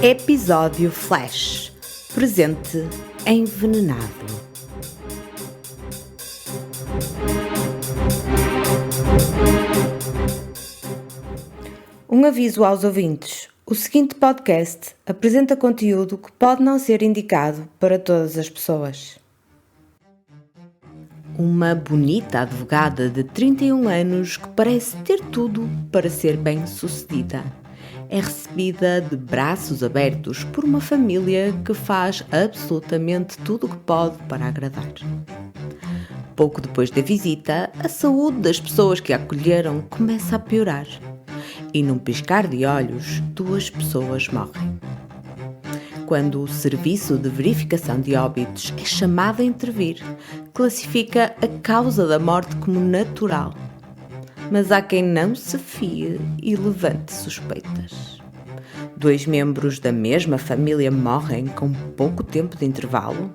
Episódio Flash. Presente envenenado. Um aviso aos ouvintes. O seguinte podcast apresenta conteúdo que pode não ser indicado para todas as pessoas. Uma bonita advogada de 31 anos que parece ter tudo para ser bem-sucedida é recebida de braços abertos por uma família que faz absolutamente tudo o que pode para agradar. Pouco depois da visita, a saúde das pessoas que a acolheram começa a piorar e, num piscar de olhos, 2 pessoas morrem. Quando o Serviço de Verificação de Óbitos é chamado a intervir, classifica a causa da morte como natural. Mas há quem não se fie e levante suspeitas. 2 membros da mesma família morrem com pouco tempo de intervalo?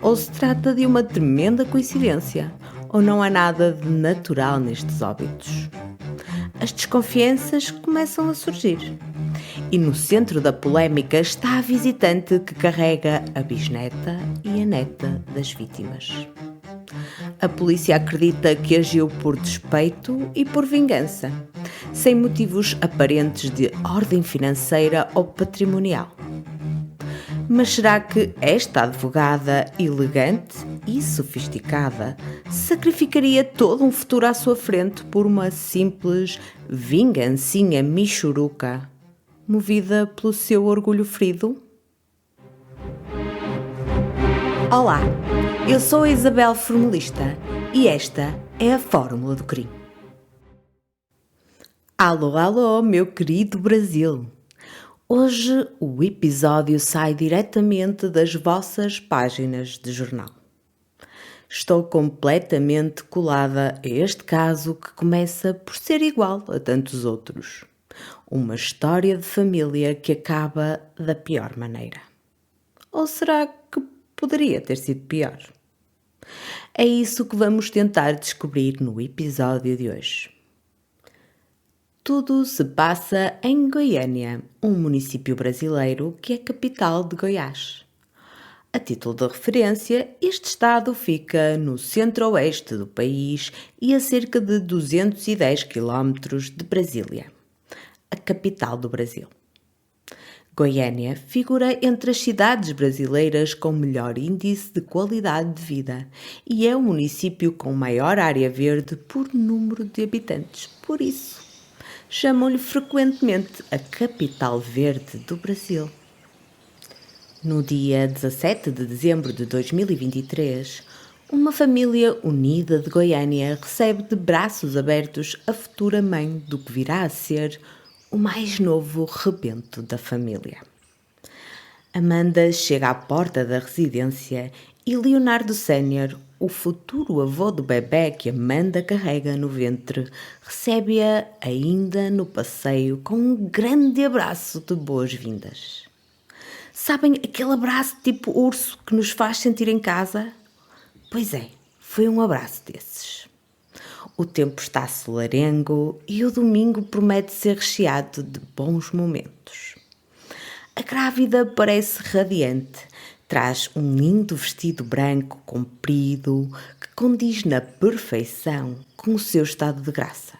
Ou se trata de uma tremenda coincidência, ou não há nada de natural nestes óbitos? As desconfianças começam a surgir. E no centro da polémica está a visitante que carrega a bisneta e a neta das vítimas. A polícia acredita que agiu por despeito e por vingança, sem motivos aparentes de ordem financeira ou patrimonial. Mas será que esta advogada elegante e sofisticada sacrificaria todo um futuro à sua frente por uma simples vingancinha michuruca, movida pelo seu orgulho ferido? Olá, eu sou a Isabel Formulista e esta é a Fórmula do Crime. Alô, alô, meu querido Brasil! Hoje o episódio sai diretamente das vossas páginas de jornal. Estou completamente colada a este caso que começa por ser igual a tantos outros. Uma história de família que acaba da pior maneira. Ou será que poderia ter sido pior? É isso que vamos tentar descobrir no episódio de hoje. Tudo se passa em Goiânia, um município brasileiro que é capital de Goiás. A título de referência, este estado fica no centro-oeste do país e a cerca de 210 km de Brasília, a capital do Brasil. Goiânia figura entre as cidades brasileiras com melhor índice de qualidade de vida e é o município com maior área verde por número de habitantes. Por isso, chamam-lhe frequentemente a capital verde do Brasil. No dia 17 de dezembro de 2023, uma família unida de Goiânia recebe de braços abertos a futura mãe do que virá a ser o mais novo rebento da família. Amanda chega à porta da residência e Leonardo Sênior, o futuro avô do bebê que Amanda carrega no ventre, recebe-a ainda no passeio com um grande abraço de boas-vindas. Sabem aquele abraço tipo urso que nos faz sentir em casa? Pois é, foi um abraço desses. O tempo está solarengo e o domingo promete ser recheado de bons momentos. A grávida parece radiante. Traz um lindo vestido branco comprido que condiz na perfeição com o seu estado de graça.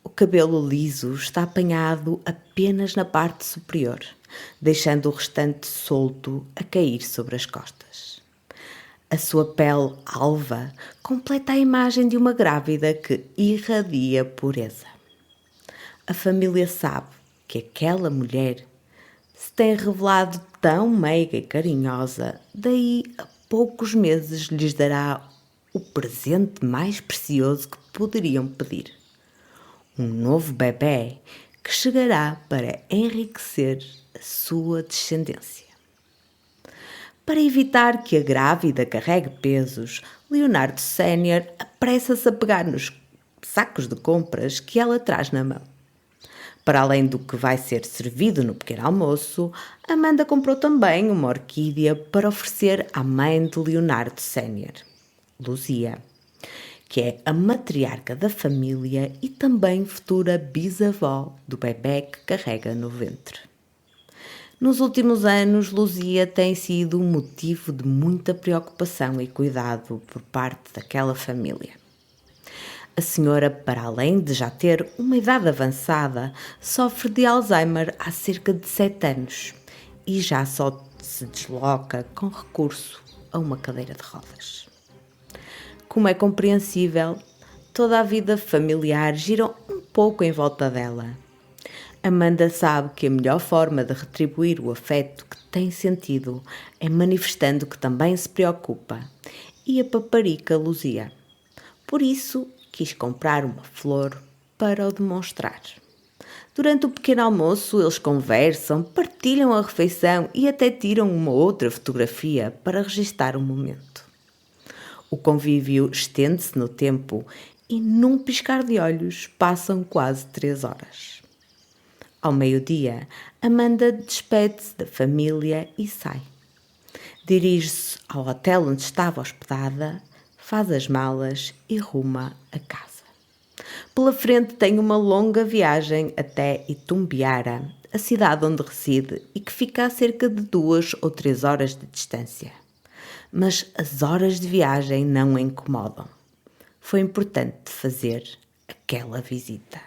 O cabelo liso está apanhado apenas na parte superior, deixando o restante solto a cair sobre as costas. A sua pele alva completa a imagem de uma grávida que irradia pureza. A família sabe que aquela mulher se tem revelado tão meiga e carinhosa, daí a poucos meses lhes dará o presente mais precioso que poderiam pedir. Um novo bebê que chegará para enriquecer a sua descendência. Para evitar que a grávida carregue pesos, Leonardo Sênior apressa-se a pegar nos sacos de compras que ela traz na mão. Para além do que vai ser servido no pequeno almoço, Amanda comprou também uma orquídea para oferecer à mãe de Leonardo Sênior, Luzia, que é a matriarca da família e também futura bisavó do bebê que carrega no ventre. Nos últimos anos, Luzia tem sido um motivo de muita preocupação e cuidado por parte daquela família. A senhora, para além de já ter uma idade avançada, sofre de Alzheimer há cerca de 7 anos e já só se desloca com recurso a uma cadeira de rodas. Como é compreensível, toda a vida familiar gira um pouco em volta dela. Amanda sabe que a melhor forma de retribuir o afeto que tem sentido é manifestando que também se preocupa, e a paparica Luzia. Por isso, quis comprar uma flor para o demonstrar. Durante o pequeno almoço, eles conversam, partilham a refeição e até tiram uma outra fotografia para registar o momento. O convívio estende-se no tempo e, num piscar de olhos, passam quase 3 horas. Ao meio-dia, Amanda despede-se da família e sai. Dirige-se ao hotel onde estava hospedada, faz as malas e ruma a casa. Pela frente tem uma longa viagem até Itumbiara, a cidade onde reside e que fica a cerca de 2 ou 3 horas de distância. Mas as horas de viagem não a incomodam. Foi importante fazer aquela visita.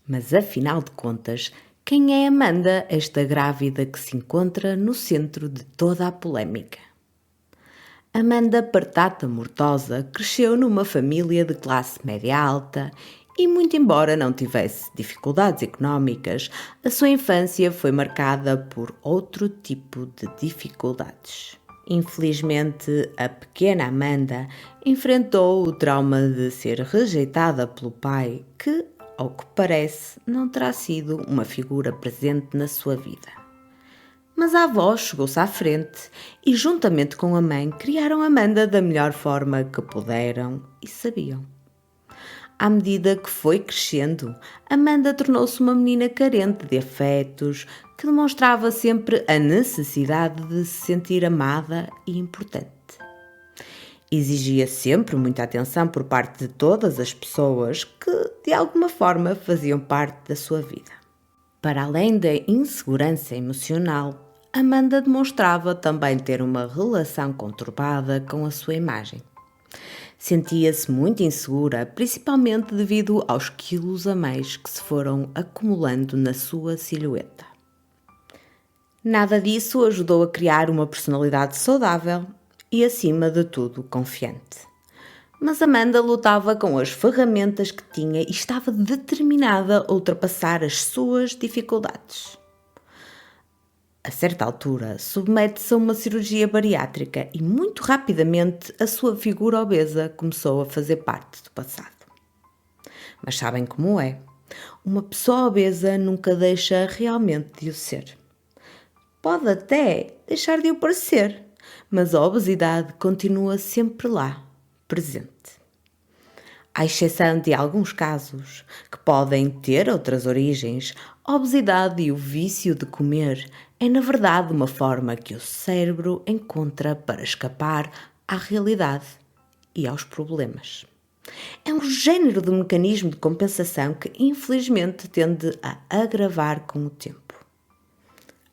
Mas afinal de contas, quem é Amanda, esta grávida que se encontra no centro de toda a polémica? Amanda Partata Mortosa cresceu numa família de classe média alta e, muito embora não tivesse dificuldades económicas, a sua infância foi marcada por outro tipo de dificuldades. Infelizmente, a pequena Amanda enfrentou o trauma de ser rejeitada pelo pai, que, ao que parece, não terá sido uma figura presente na sua vida. Mas a avó chegou-se à frente e, juntamente com a mãe, criaram Amanda da melhor forma que puderam e sabiam. À medida que foi crescendo, Amanda tornou-se uma menina carente de afetos, que demonstrava sempre a necessidade de se sentir amada e importante. Exigia sempre muita atenção por parte de todas as pessoas que, de alguma forma, faziam parte da sua vida. Para além da insegurança emocional, Amanda demonstrava também ter uma relação conturbada com a sua imagem. Sentia-se muito insegura, principalmente devido aos quilos a mais que se foram acumulando na sua silhueta. Nada disso ajudou a criar uma personalidade saudável e, acima de tudo, confiante. Mas Amanda lutava com as ferramentas que tinha e estava determinada a ultrapassar as suas dificuldades. A certa altura, submete-se a uma cirurgia bariátrica e muito rapidamente a sua figura obesa começou a fazer parte do passado. Mas sabem como é? Uma pessoa obesa nunca deixa realmente de o ser. Pode até deixar de o parecer, mas a obesidade continua sempre lá, presente. À exceção de alguns casos, que podem ter outras origens, a obesidade e o vício de comer é, na verdade, uma forma que o cérebro encontra para escapar à realidade e aos problemas. É um género de mecanismo de compensação que, infelizmente, tende a agravar com o tempo.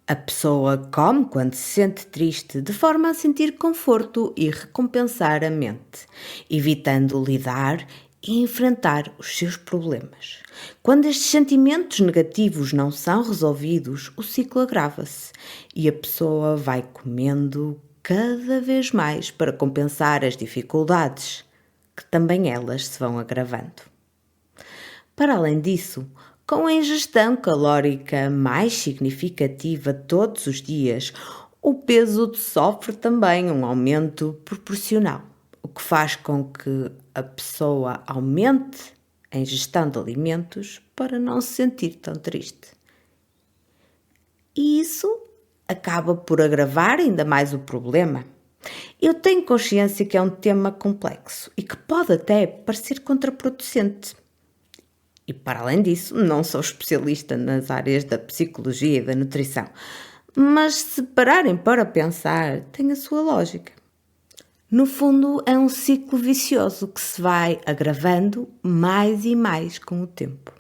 A pessoa come quando se sente triste, de forma a sentir conforto e recompensar a mente, evitando lidar e enfrentar os seus problemas. Quando estes sentimentos negativos não são resolvidos, o ciclo agrava-se e a pessoa vai comendo cada vez mais para compensar as dificuldades, que também elas se vão agravando. Para além disso, com a ingestão calórica mais significativa todos os dias, o peso sofre também um aumento proporcional, o que faz com que a pessoa aumente a ingestão de alimentos para não se sentir tão triste. E isso acaba por agravar ainda mais o problema. Eu tenho consciência que é um tema complexo e que pode até parecer contraproducente. E, para além disso, não sou especialista nas áreas da psicologia e da nutrição, mas se pararem para pensar, tem a sua lógica. No fundo, é um ciclo vicioso que se vai agravando mais e mais com o tempo.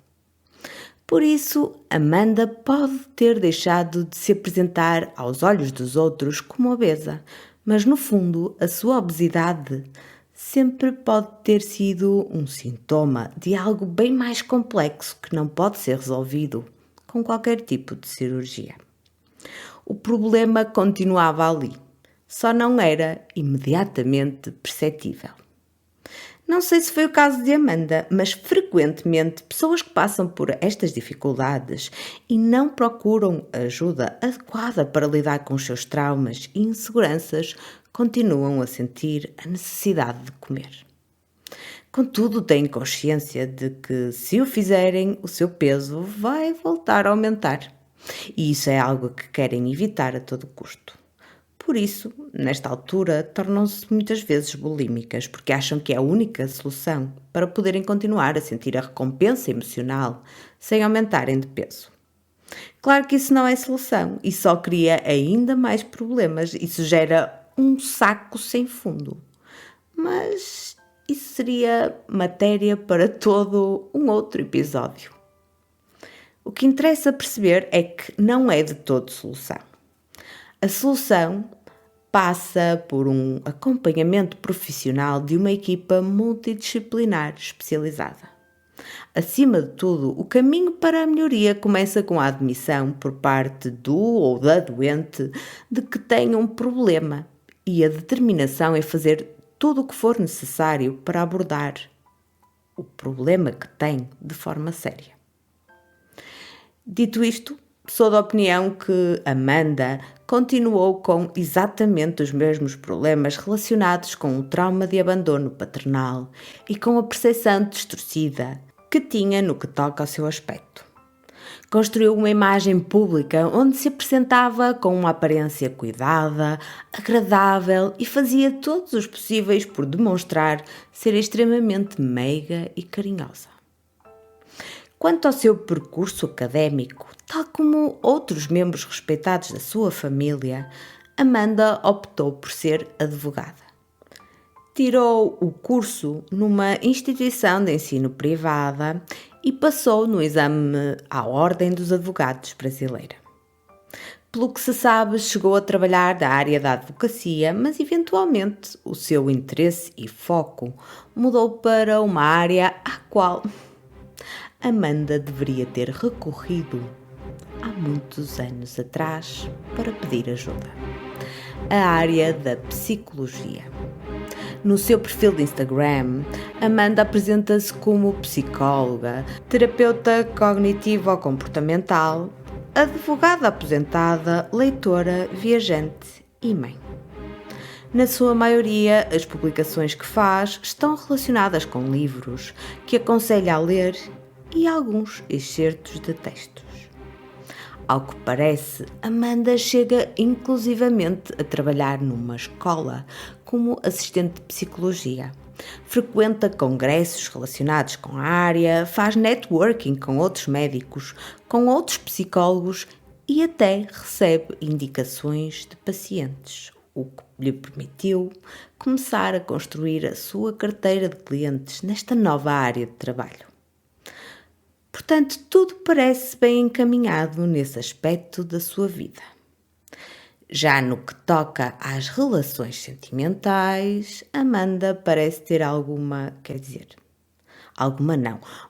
Por isso, Amanda pode ter deixado de se apresentar aos olhos dos outros como obesa, mas no fundo, a sua obesidade sempre pode ter sido um sintoma de algo bem mais complexo que não pode ser resolvido com qualquer tipo de cirurgia. O problema continuava ali, só não era imediatamente perceptível. Não sei se foi o caso de Amanda, mas frequentemente pessoas que passam por estas dificuldades e não procuram ajuda adequada para lidar com os seus traumas e inseguranças continuam a sentir a necessidade de comer. Contudo, têm consciência de que, se o fizerem, o seu peso vai voltar a aumentar. E isso é algo que querem evitar a todo custo. Por isso, nesta altura, tornam-se muitas vezes bulímicas, porque acham que é a única solução para poderem continuar a sentir a recompensa emocional sem aumentarem de peso. Claro que isso não é solução e só cria ainda mais problemas. Isso gera um saco sem fundo. Mas isso seria matéria para todo um outro episódio. O que interessa perceber é que não é de todo solução. A solução passa por um acompanhamento profissional de uma equipa multidisciplinar especializada. Acima de tudo, o caminho para a melhoria começa com a admissão por parte do ou da doente de que tem um problema e a determinação em fazer tudo o que for necessário para abordar o problema que tem de forma séria. Dito isto, sou da opinião que Amanda continuou com exatamente os mesmos problemas relacionados com o trauma de abandono paternal e com a percepção distorcida que tinha no que toca ao seu aspecto. Construiu uma imagem pública onde se apresentava com uma aparência cuidada, agradável e fazia todos os possíveis por demonstrar ser extremamente meiga e carinhosa. Quanto ao seu percurso académico, tal como outros membros respeitados da sua família, Amanda optou por ser advogada. Tirou o curso numa instituição de ensino privada e passou no exame à Ordem dos Advogados brasileira. Pelo que se sabe, chegou a trabalhar na área da advocacia, mas eventualmente o seu interesse e foco mudou para uma área à qual Amanda deveria ter recorrido há muitos anos atrás para pedir ajuda. A área da psicologia. No seu perfil de Instagram, Amanda apresenta-se como psicóloga, terapeuta cognitivo-comportamental, advogada aposentada, leitora, viajante e mãe. Na sua maioria, as publicações que faz estão relacionadas com livros que aconselha a ler e alguns excertos de textos. Ao que parece, Amanda chega inclusivamente a trabalhar numa escola como assistente de psicologia. Frequenta congressos relacionados com a área, faz networking com outros médicos, com outros psicólogos e até recebe indicações de pacientes, o que lhe permitiu começar a construir a sua carteira de clientes nesta nova área de trabalho. Portanto, tudo parece bem encaminhado nesse aspecto da sua vida. Já no que toca às relações sentimentais, Amanda parece ter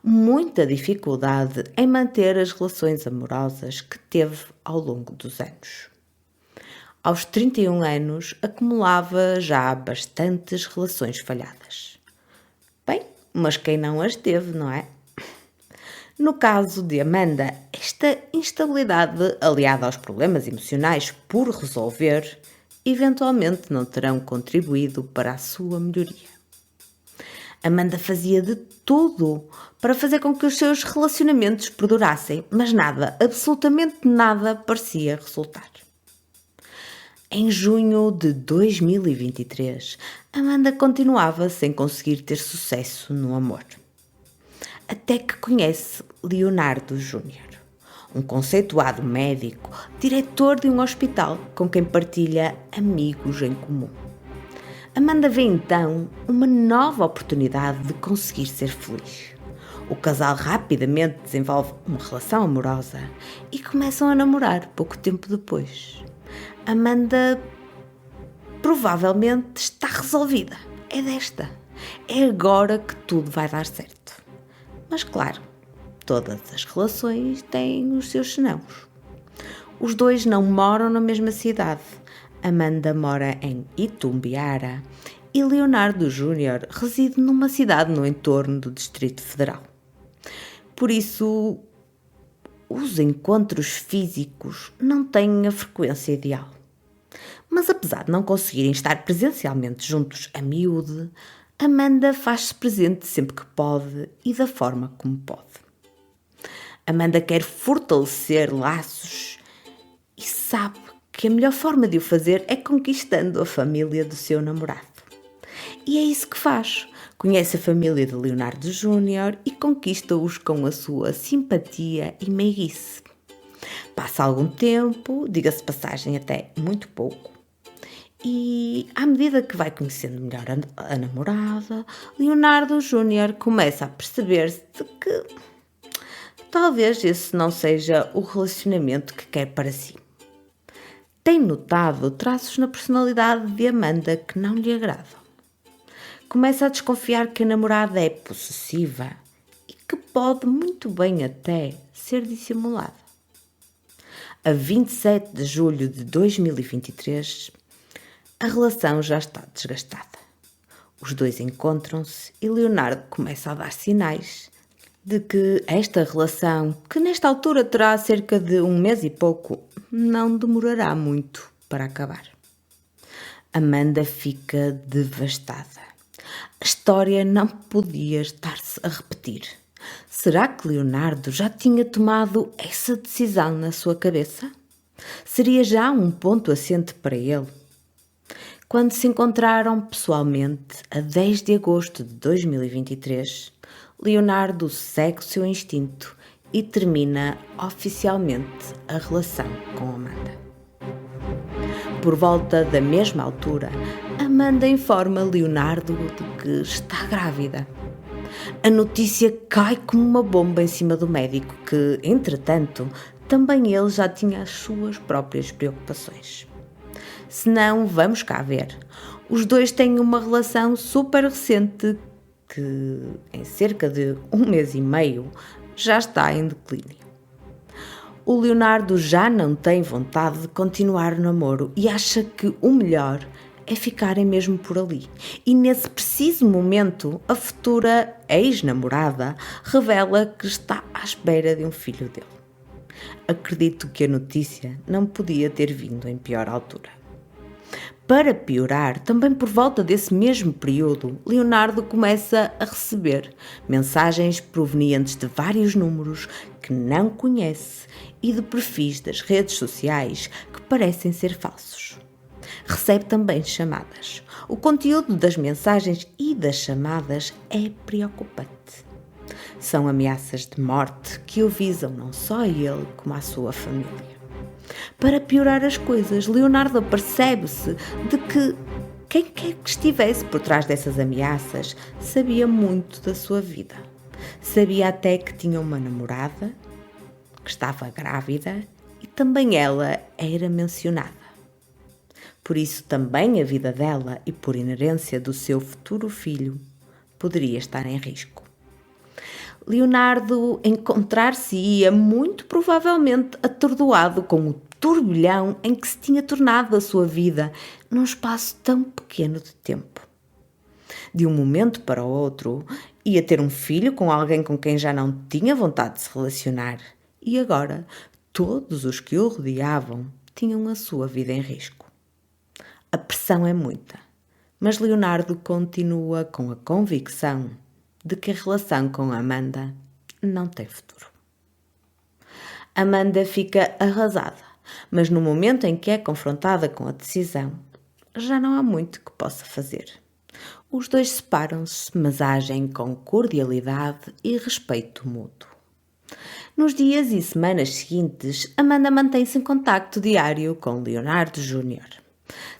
muita dificuldade em manter as relações amorosas que teve ao longo dos anos. Aos 31 anos, acumulava já bastantes relações falhadas. Bem, mas quem não as teve, não é? No caso de Amanda, esta instabilidade, aliada aos problemas emocionais por resolver, eventualmente não terão contribuído para a sua melhoria. Amanda fazia de tudo para fazer com que os seus relacionamentos perdurassem, mas nada, absolutamente nada, parecia resultar. Em junho de 2023, Amanda continuava sem conseguir ter sucesso no amor. Até que conhece Leonardo Júnior, um conceituado médico, diretor de um hospital com quem partilha amigos em comum. Amanda vê então uma nova oportunidade de conseguir ser feliz. O casal rapidamente desenvolve uma relação amorosa e começam a namorar pouco tempo depois. Amanda provavelmente está resolvida. É desta. É agora que tudo vai dar certo. Mas claro, todas as relações têm os seus senões. Os dois não moram na mesma cidade. Amanda mora em Itumbiara e Leonardo Júnior reside numa cidade no entorno do Distrito Federal. Por isso, os encontros físicos não têm a frequência ideal. Mas apesar de não conseguirem estar presencialmente juntos a miúde, Amanda faz-se presente sempre que pode e da forma como pode. Amanda quer fortalecer laços e sabe que a melhor forma de o fazer é conquistando a família do seu namorado. E é isso que faz. Conhece a família de Leonardo Júnior e conquista-os com a sua simpatia e meiguice. Passa algum tempo, diga-se passagem até muito pouco, e à medida que vai conhecendo melhor a namorada, Leonardo Júnior começa a perceber-se de que talvez esse não seja o relacionamento que quer para si. Tem notado traços na personalidade de Amanda que não lhe agradam. Começa a desconfiar que a namorada é possessiva e que pode muito bem até ser dissimulada. A 27 de julho de 2023, a relação já está desgastada. Os dois encontram-se e Leonardo começa a dar sinais de que esta relação, que nesta altura terá cerca de 1 mês e pouco, não demorará muito para acabar. Amanda fica devastada. A história não podia estar-se a repetir. Será que Leonardo já tinha tomado essa decisão na sua cabeça? Seria já um ponto assente para ele? Quando se encontraram pessoalmente a 10 de agosto de 2023, Leonardo segue o seu instinto e termina oficialmente a relação com Amanda. Por volta da mesma altura, Amanda informa Leonardo de que está grávida. A notícia cai como uma bomba em cima do médico que, entretanto, também ele já tinha as suas próprias preocupações. Se não, vamos cá ver. Os dois têm uma relação super recente que, em cerca de 1 mês e meio, já está em declínio. O Leonardo já não tem vontade de continuar o namoro e acha que o melhor é ficarem mesmo por ali. E nesse preciso momento, a futura ex-namorada revela que está à espera de um filho dele. Acredito que a notícia não podia ter vindo em pior altura. Para piorar, também por volta desse mesmo período, Leonardo começa a receber mensagens provenientes de vários números que não conhece e de perfis das redes sociais que parecem ser falsos. Recebe também chamadas. O conteúdo das mensagens e das chamadas é preocupante. São ameaças de morte que o visam não só a ele como à sua família. Para piorar as coisas, Leonardo percebe-se de que quem quer que estivesse por trás dessas ameaças sabia muito da sua vida. Sabia até que tinha uma namorada, que estava grávida e também ela era mencionada. Por isso também a vida dela e por inerência do seu futuro filho poderia estar em risco. Leonardo encontrar-se-ia muito provavelmente atordoado com o turbilhão em que se tinha tornado a sua vida num espaço tão pequeno de tempo. De um momento para o outro, ia ter um filho com alguém com quem já não tinha vontade de se relacionar e agora todos os que o rodeavam tinham a sua vida em risco. A pressão é muita, mas Leonardo continua com a convicção de que a relação com Amanda não tem futuro. Amanda fica arrasada, mas no momento em que é confrontada com a decisão, já não há muito que possa fazer. Os dois separam-se, mas agem com cordialidade e respeito mútuo. Nos dias e semanas seguintes, Amanda mantém-se em contacto diário com Leonardo Júnior.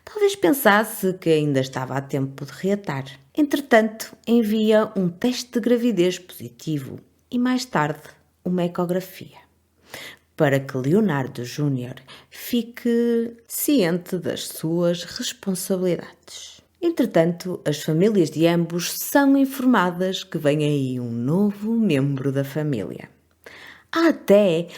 Talvez pensasse que ainda estava a tempo de reatar. Entretanto, envia um teste de gravidez positivo e mais tarde uma ecografia, para que Leonardo Júnior fique ciente das suas responsabilidades. Entretanto, as famílias de ambos são informadas que vem aí um novo membro da família. Há até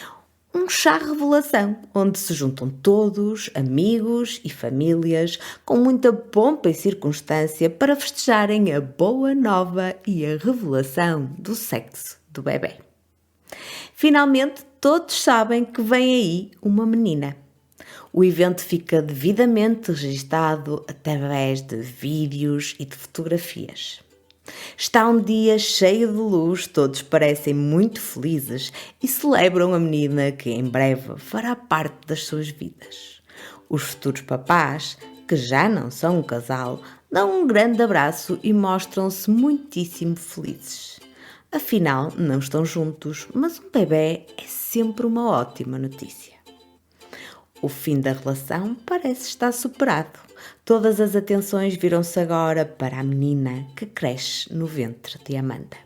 um chá revelação, onde se juntam todos, amigos e famílias, com muita pompa e circunstância para festejarem a boa nova e a revelação do sexo do bebê. Finalmente, todos sabem que vem aí uma menina. O evento fica devidamente registado através de vídeos e de fotografias. Está um dia cheio de luz, todos parecem muito felizes e celebram a menina que em breve fará parte das suas vidas. Os futuros papás, que já não são um casal, dão um grande abraço e mostram-se muitíssimo felizes. Afinal, não estão juntos, mas um bebê é sempre uma ótima notícia. O fim da relação parece estar superado. Todas as atenções viram-se agora para a menina que cresce no ventre de Amanda.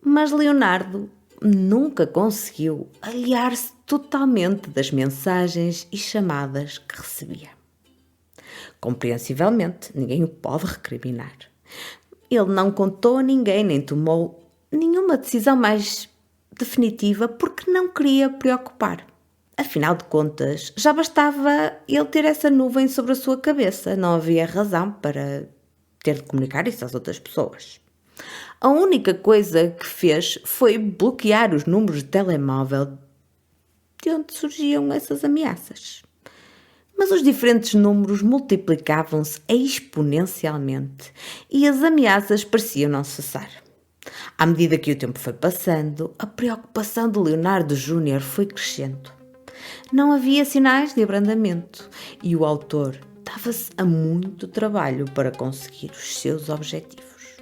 Mas Leonardo nunca conseguiu aliar-se totalmente das mensagens e chamadas que recebia. Compreensivelmente, ninguém o pode recriminar. Ele não contou a ninguém, nem tomou nenhuma decisão mais definitiva porque não queria preocupar. Afinal de contas, já bastava ele ter essa nuvem sobre a sua cabeça. Não havia razão para ter de comunicar isso às outras pessoas. A única coisa que fez foi bloquear os números de telemóvel de onde surgiam essas ameaças. Mas os diferentes números multiplicavam-se exponencialmente e as ameaças pareciam não cessar. À medida que o tempo foi passando, a preocupação de Leonardo Júnior foi crescendo. Não havia sinais de abrandamento e o autor dava-se a muito trabalho para conseguir os seus objetivos.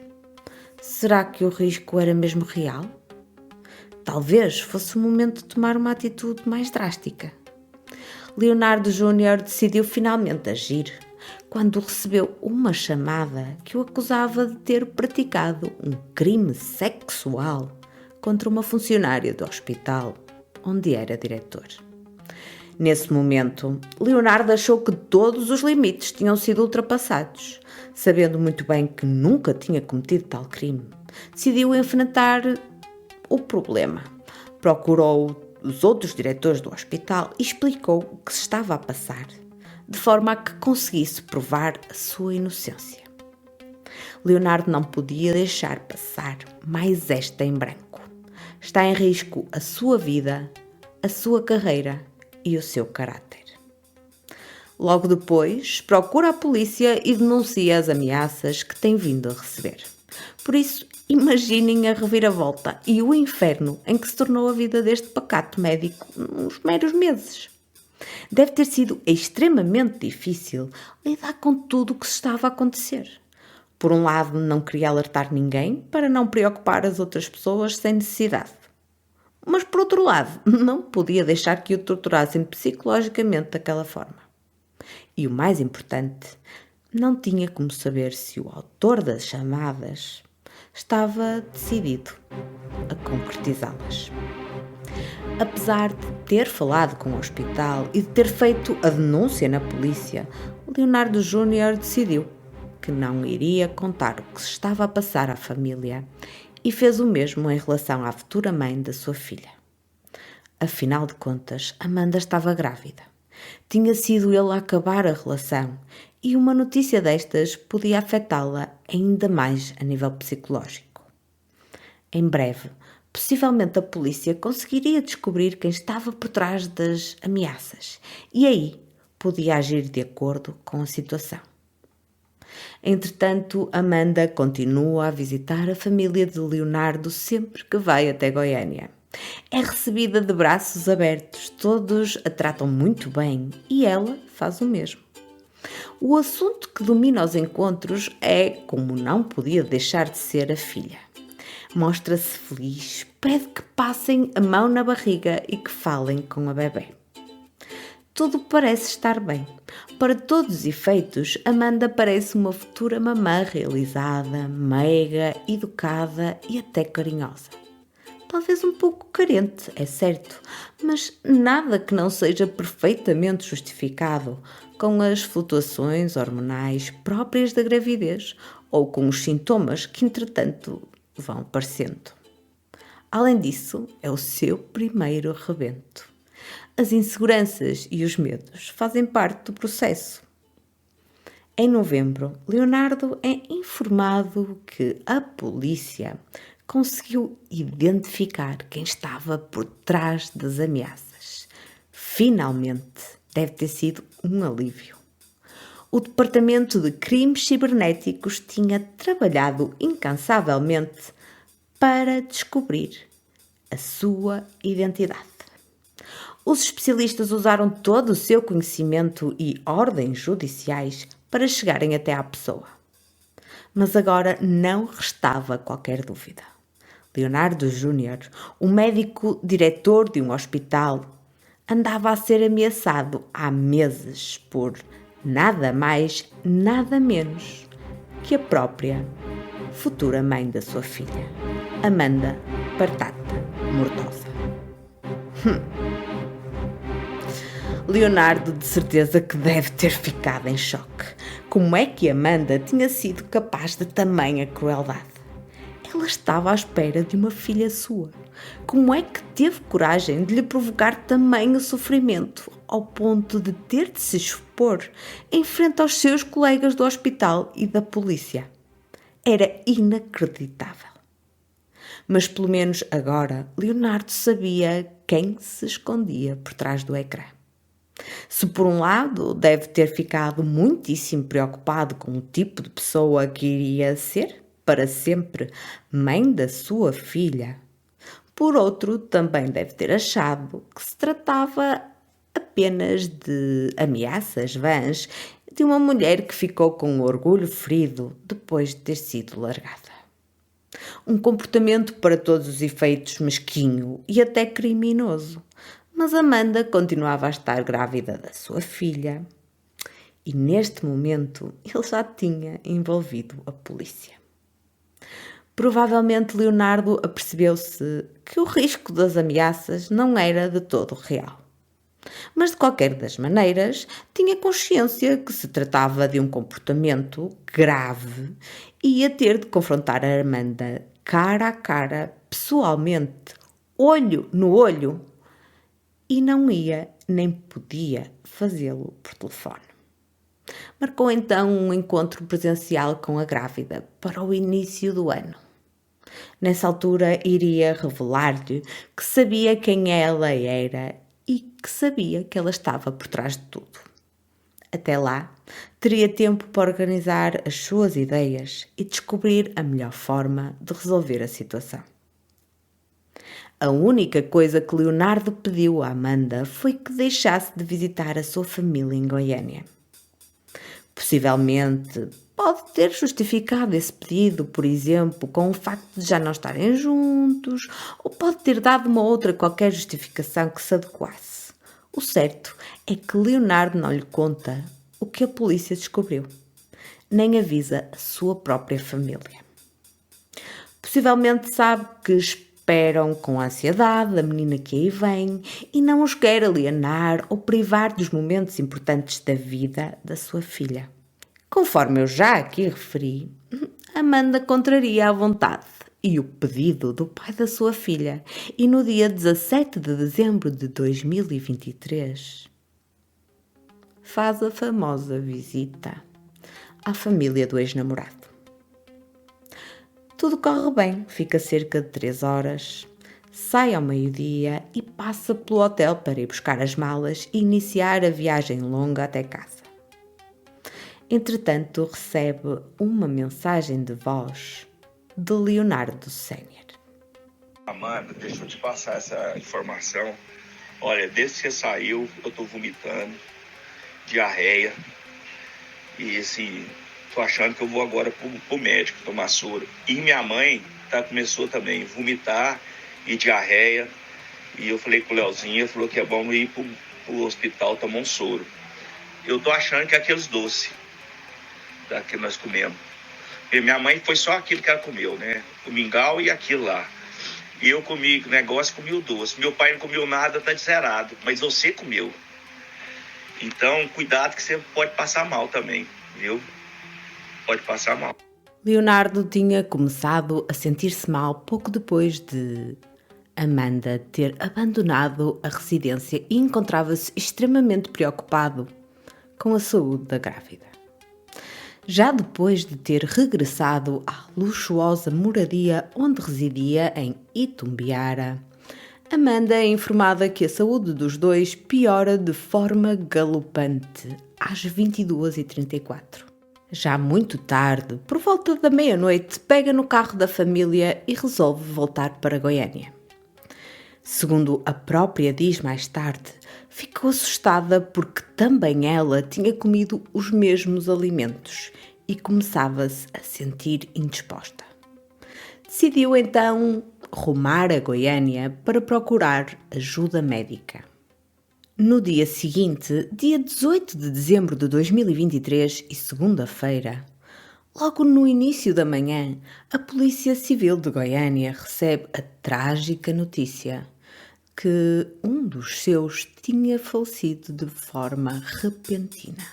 Será que o risco era mesmo real? Talvez fosse o momento de tomar uma atitude mais drástica. Leonardo Júnior decidiu finalmente agir quando recebeu uma chamada que o acusava de ter praticado um crime sexual contra uma funcionária do hospital onde era diretor. Nesse momento, Leonardo achou que todos os limites tinham sido ultrapassados. Sabendo muito bem que nunca tinha cometido tal crime, decidiu enfrentar o problema. Procurou os outros diretores do hospital e explicou o que se estava a passar, de forma a que conseguisse provar a sua inocência. Leonardo não podia deixar passar mais esta em branco. Está em risco a sua vida, a sua carreira e o seu caráter. Logo depois, procura a polícia e denuncia as ameaças que tem vindo a receber. Por isso, imaginem a reviravolta e o inferno em que se tornou a vida deste pacato médico nos meros meses. Deve ter sido extremamente difícil lidar com tudo o que se estava a acontecer. Por um lado, não queria alertar ninguém para não preocupar as outras pessoas sem necessidade. Mas, por outro lado, não podia deixar que o torturassem psicologicamente daquela forma. E o mais importante, não tinha como saber se o autor das chamadas estava decidido a concretizá-las. Apesar de ter falado com o hospital e de ter feito a denúncia na polícia, Leonardo Júnior decidiu que não iria contar o que se estava a passar à família e fez o mesmo em relação à futura mãe da sua filha. Afinal de contas, Amanda estava grávida. Tinha sido ele a acabar a relação e uma notícia destas podia afetá-la ainda mais a nível psicológico. Em breve, possivelmente a polícia conseguiria descobrir quem estava por trás das ameaças e aí podia agir de acordo com a situação. Entretanto, Amanda continua a visitar a família de Leonardo sempre que vai até Goiânia. É recebida de braços abertos, todos a tratam muito bem e ela faz o mesmo. O assunto que domina os encontros é, como não podia deixar de ser, a filha. Mostra-se feliz, pede que passem a mão na barriga e que falem com a bebê. Tudo parece estar bem. Para todos os efeitos, Amanda parece uma futura mamã realizada, meiga, educada e até carinhosa. Talvez um pouco carente, é certo, mas nada que não seja perfeitamente justificado com as flutuações hormonais próprias da gravidez ou com os sintomas que, entretanto, vão aparecendo. Além disso, é o seu primeiro rebento. As inseguranças e os medos fazem parte do processo. Em novembro, Leonardo é informado que a polícia conseguiu identificar quem estava por trás das ameaças. Finalmente, deve ter sido um alívio. O Departamento de Crimes Cibernéticos tinha trabalhado incansavelmente para descobrir a sua identidade. Os especialistas usaram todo o seu conhecimento e ordens judiciais para chegarem até à pessoa. Mas agora não restava qualquer dúvida. Leonardo Júnior, um médico diretor de um hospital, andava a ser ameaçado há meses por nada mais, nada menos que a própria futura mãe da sua filha, Amanda Batata Mortosa. Leonardo de certeza que deve ter ficado em choque. Como é que Amanda tinha sido capaz de tamanha crueldade? Ela estava à espera de uma filha sua. Como é que teve coragem de lhe provocar tamanho sofrimento ao ponto de ter de se expor em frente aos seus colegas do hospital e da polícia? Era inacreditável. Mas pelo menos agora Leonardo sabia quem se escondia por trás do ecrã. Se por um lado deve ter ficado muitíssimo preocupado com o tipo de pessoa que iria ser para sempre mãe da sua filha, por outro também deve ter achado que se tratava apenas de ameaças vãs de uma mulher que ficou com o orgulho ferido depois de ter sido largada. Um comportamento para todos os efeitos mesquinho e até criminoso. Mas Amanda continuava a estar grávida da sua filha e neste momento ele já tinha envolvido a polícia. Provavelmente Leonardo apercebeu-se que o risco das ameaças não era de todo real. Mas de qualquer das maneiras, tinha consciência que se tratava de um comportamento grave e ia ter de confrontar a Amanda cara a cara, pessoalmente, olho no olho, e não ia nem podia fazê-lo por telefone. Marcou então um encontro presencial com a grávida para o início do ano. Nessa altura iria revelar-lhe que sabia quem ela era e que sabia que ela estava por trás de tudo. Até lá, teria tempo para organizar as suas ideias e descobrir a melhor forma de resolver a situação. A única coisa que Leonardo pediu a Amanda foi que deixasse de visitar a sua família em Goiânia. Possivelmente pode ter justificado esse pedido, por exemplo, com o facto de já não estarem juntos, ou pode ter dado uma outra qualquer justificação que se adequasse. O certo é que Leonardo não lhe conta o que a polícia descobriu, nem avisa a sua própria família. Possivelmente sabe que esperam com ansiedade a menina que aí vem e não os quer alienar ou privar dos momentos importantes da vida da sua filha. Conforme eu já aqui referi, Amanda contraria a vontade e o pedido do pai da sua filha e no dia 17 de dezembro de 2023 faz a famosa visita à família do ex-namorado. Tudo corre bem, fica cerca de 3 horas, sai ao meio-dia e passa pelo hotel para ir buscar as malas e iniciar a viagem longa até casa. Entretanto, recebe uma mensagem de voz de Leonardo Sénior. Amanda, deixa eu te passar essa informação. Olha, desde que você saiu, eu tô vomitando, diarreia, e assim, tô achando que eu vou agora pro médico tomar soro. E minha mãe começou também a vomitar e diarreia. E eu falei com o Leozinho, ele falou que é bom ir pro pro hospital tomar um soro. Eu tô achando que é aqueles doces que nós comemos. E minha mãe foi só aquilo que ela comeu, né? O mingau e aquilo lá. E eu comi o negócio, comi o doce. Meu pai não comeu nada, tá zerado. Mas você comeu. Então, cuidado que você pode passar mal também, viu? Pode passar mal. Leonardo tinha começado a sentir-se mal pouco depois de Amanda ter abandonado a residência e encontrava-se extremamente preocupado com a saúde da grávida. Já depois de ter regressado à luxuosa moradia onde residia em Itumbiara, Amanda é informada que a saúde dos dois piora de forma galopante às 22h34. Já muito tarde, por volta da meia-noite, pega no carro da família e resolve voltar para Goiânia. Segundo a própria diz mais tarde, ficou assustada porque também ela tinha comido os mesmos alimentos e começava-se a sentir indisposta. Decidiu então rumar a Goiânia para procurar ajuda médica. No dia seguinte, dia 18 de dezembro de 2023 e segunda-feira, logo no início da manhã, a Polícia Civil de Goiânia recebe a trágica notícia que um dos seus tinha falecido de forma repentina.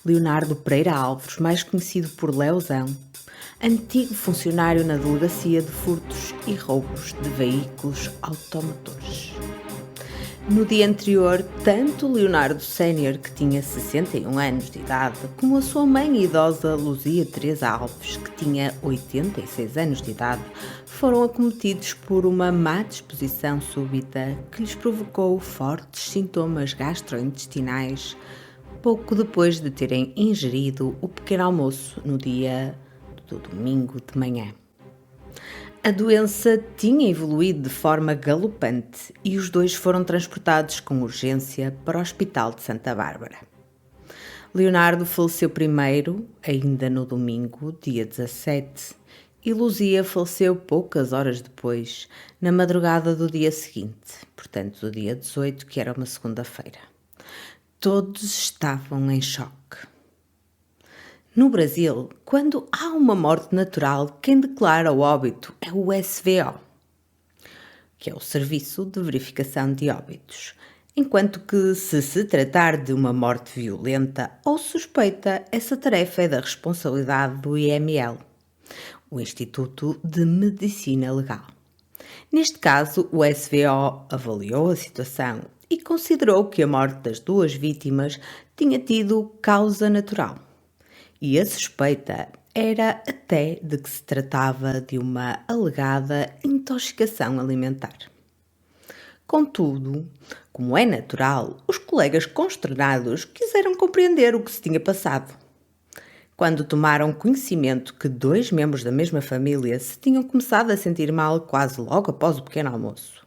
Leonardo Pereira Alves, mais conhecido por Leozão, antigo funcionário na Delegacia de Furtos e Roubos de Veículos Automotores. No dia anterior, tanto Leonardo Sénior, que tinha 61 anos de idade, como a sua mãe idosa Luzia Teresa Alves, que tinha 86 anos de idade, foram acometidos por uma má disposição súbita que lhes provocou fortes sintomas gastrointestinais pouco depois de terem ingerido o pequeno almoço no dia do domingo de manhã. A doença tinha evoluído de forma galopante e os dois foram transportados com urgência para o Hospital de Santa Bárbara. Leonardo faleceu primeiro, ainda no domingo, dia 17, e Luzia faleceu poucas horas depois, na madrugada do dia seguinte, portanto do dia 18, que era uma segunda-feira. Todos estavam em choque. No Brasil, quando há uma morte natural, quem declara o óbito é o SVO, que é o Serviço de Verificação de Óbitos, enquanto que, se tratar de uma morte violenta ou suspeita, essa tarefa é da responsabilidade do IML, o Instituto de Medicina Legal. Neste caso, o SVO avaliou a situação e considerou que a morte das duas vítimas tinha tido causa natural. E a suspeita era até de que se tratava de uma alegada intoxicação alimentar. Contudo, como é natural, os colegas consternados quiseram compreender o que se tinha passado. Quando tomaram conhecimento que dois membros da mesma família se tinham começado a sentir mal quase logo após o pequeno almoço,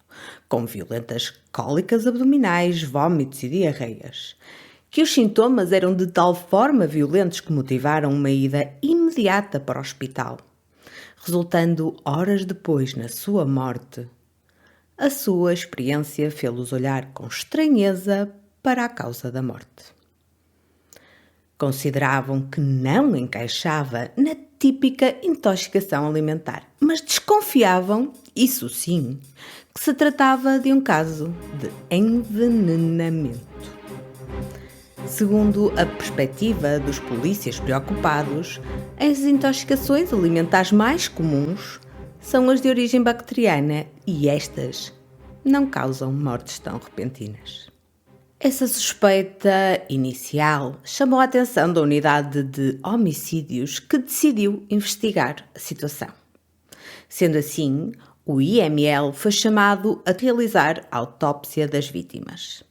com violentas cólicas abdominais, vômitos e diarreias, que os sintomas eram de tal forma violentos que motivaram uma ida imediata para o hospital, resultando horas depois na sua morte, a sua experiência fê-los olhar com estranheza para a causa da morte. Consideravam que não encaixava na típica intoxicação alimentar, mas desconfiavam, isso sim, que se tratava de um caso de envenenamento. Segundo a perspectiva dos polícias preocupados, as intoxicações alimentares mais comuns são as de origem bacteriana e estas não causam mortes tão repentinas. Essa suspeita inicial chamou a atenção da unidade de homicídios que decidiu investigar a situação. Sendo assim, o IML foi chamado a realizar a autópsia das vítimas.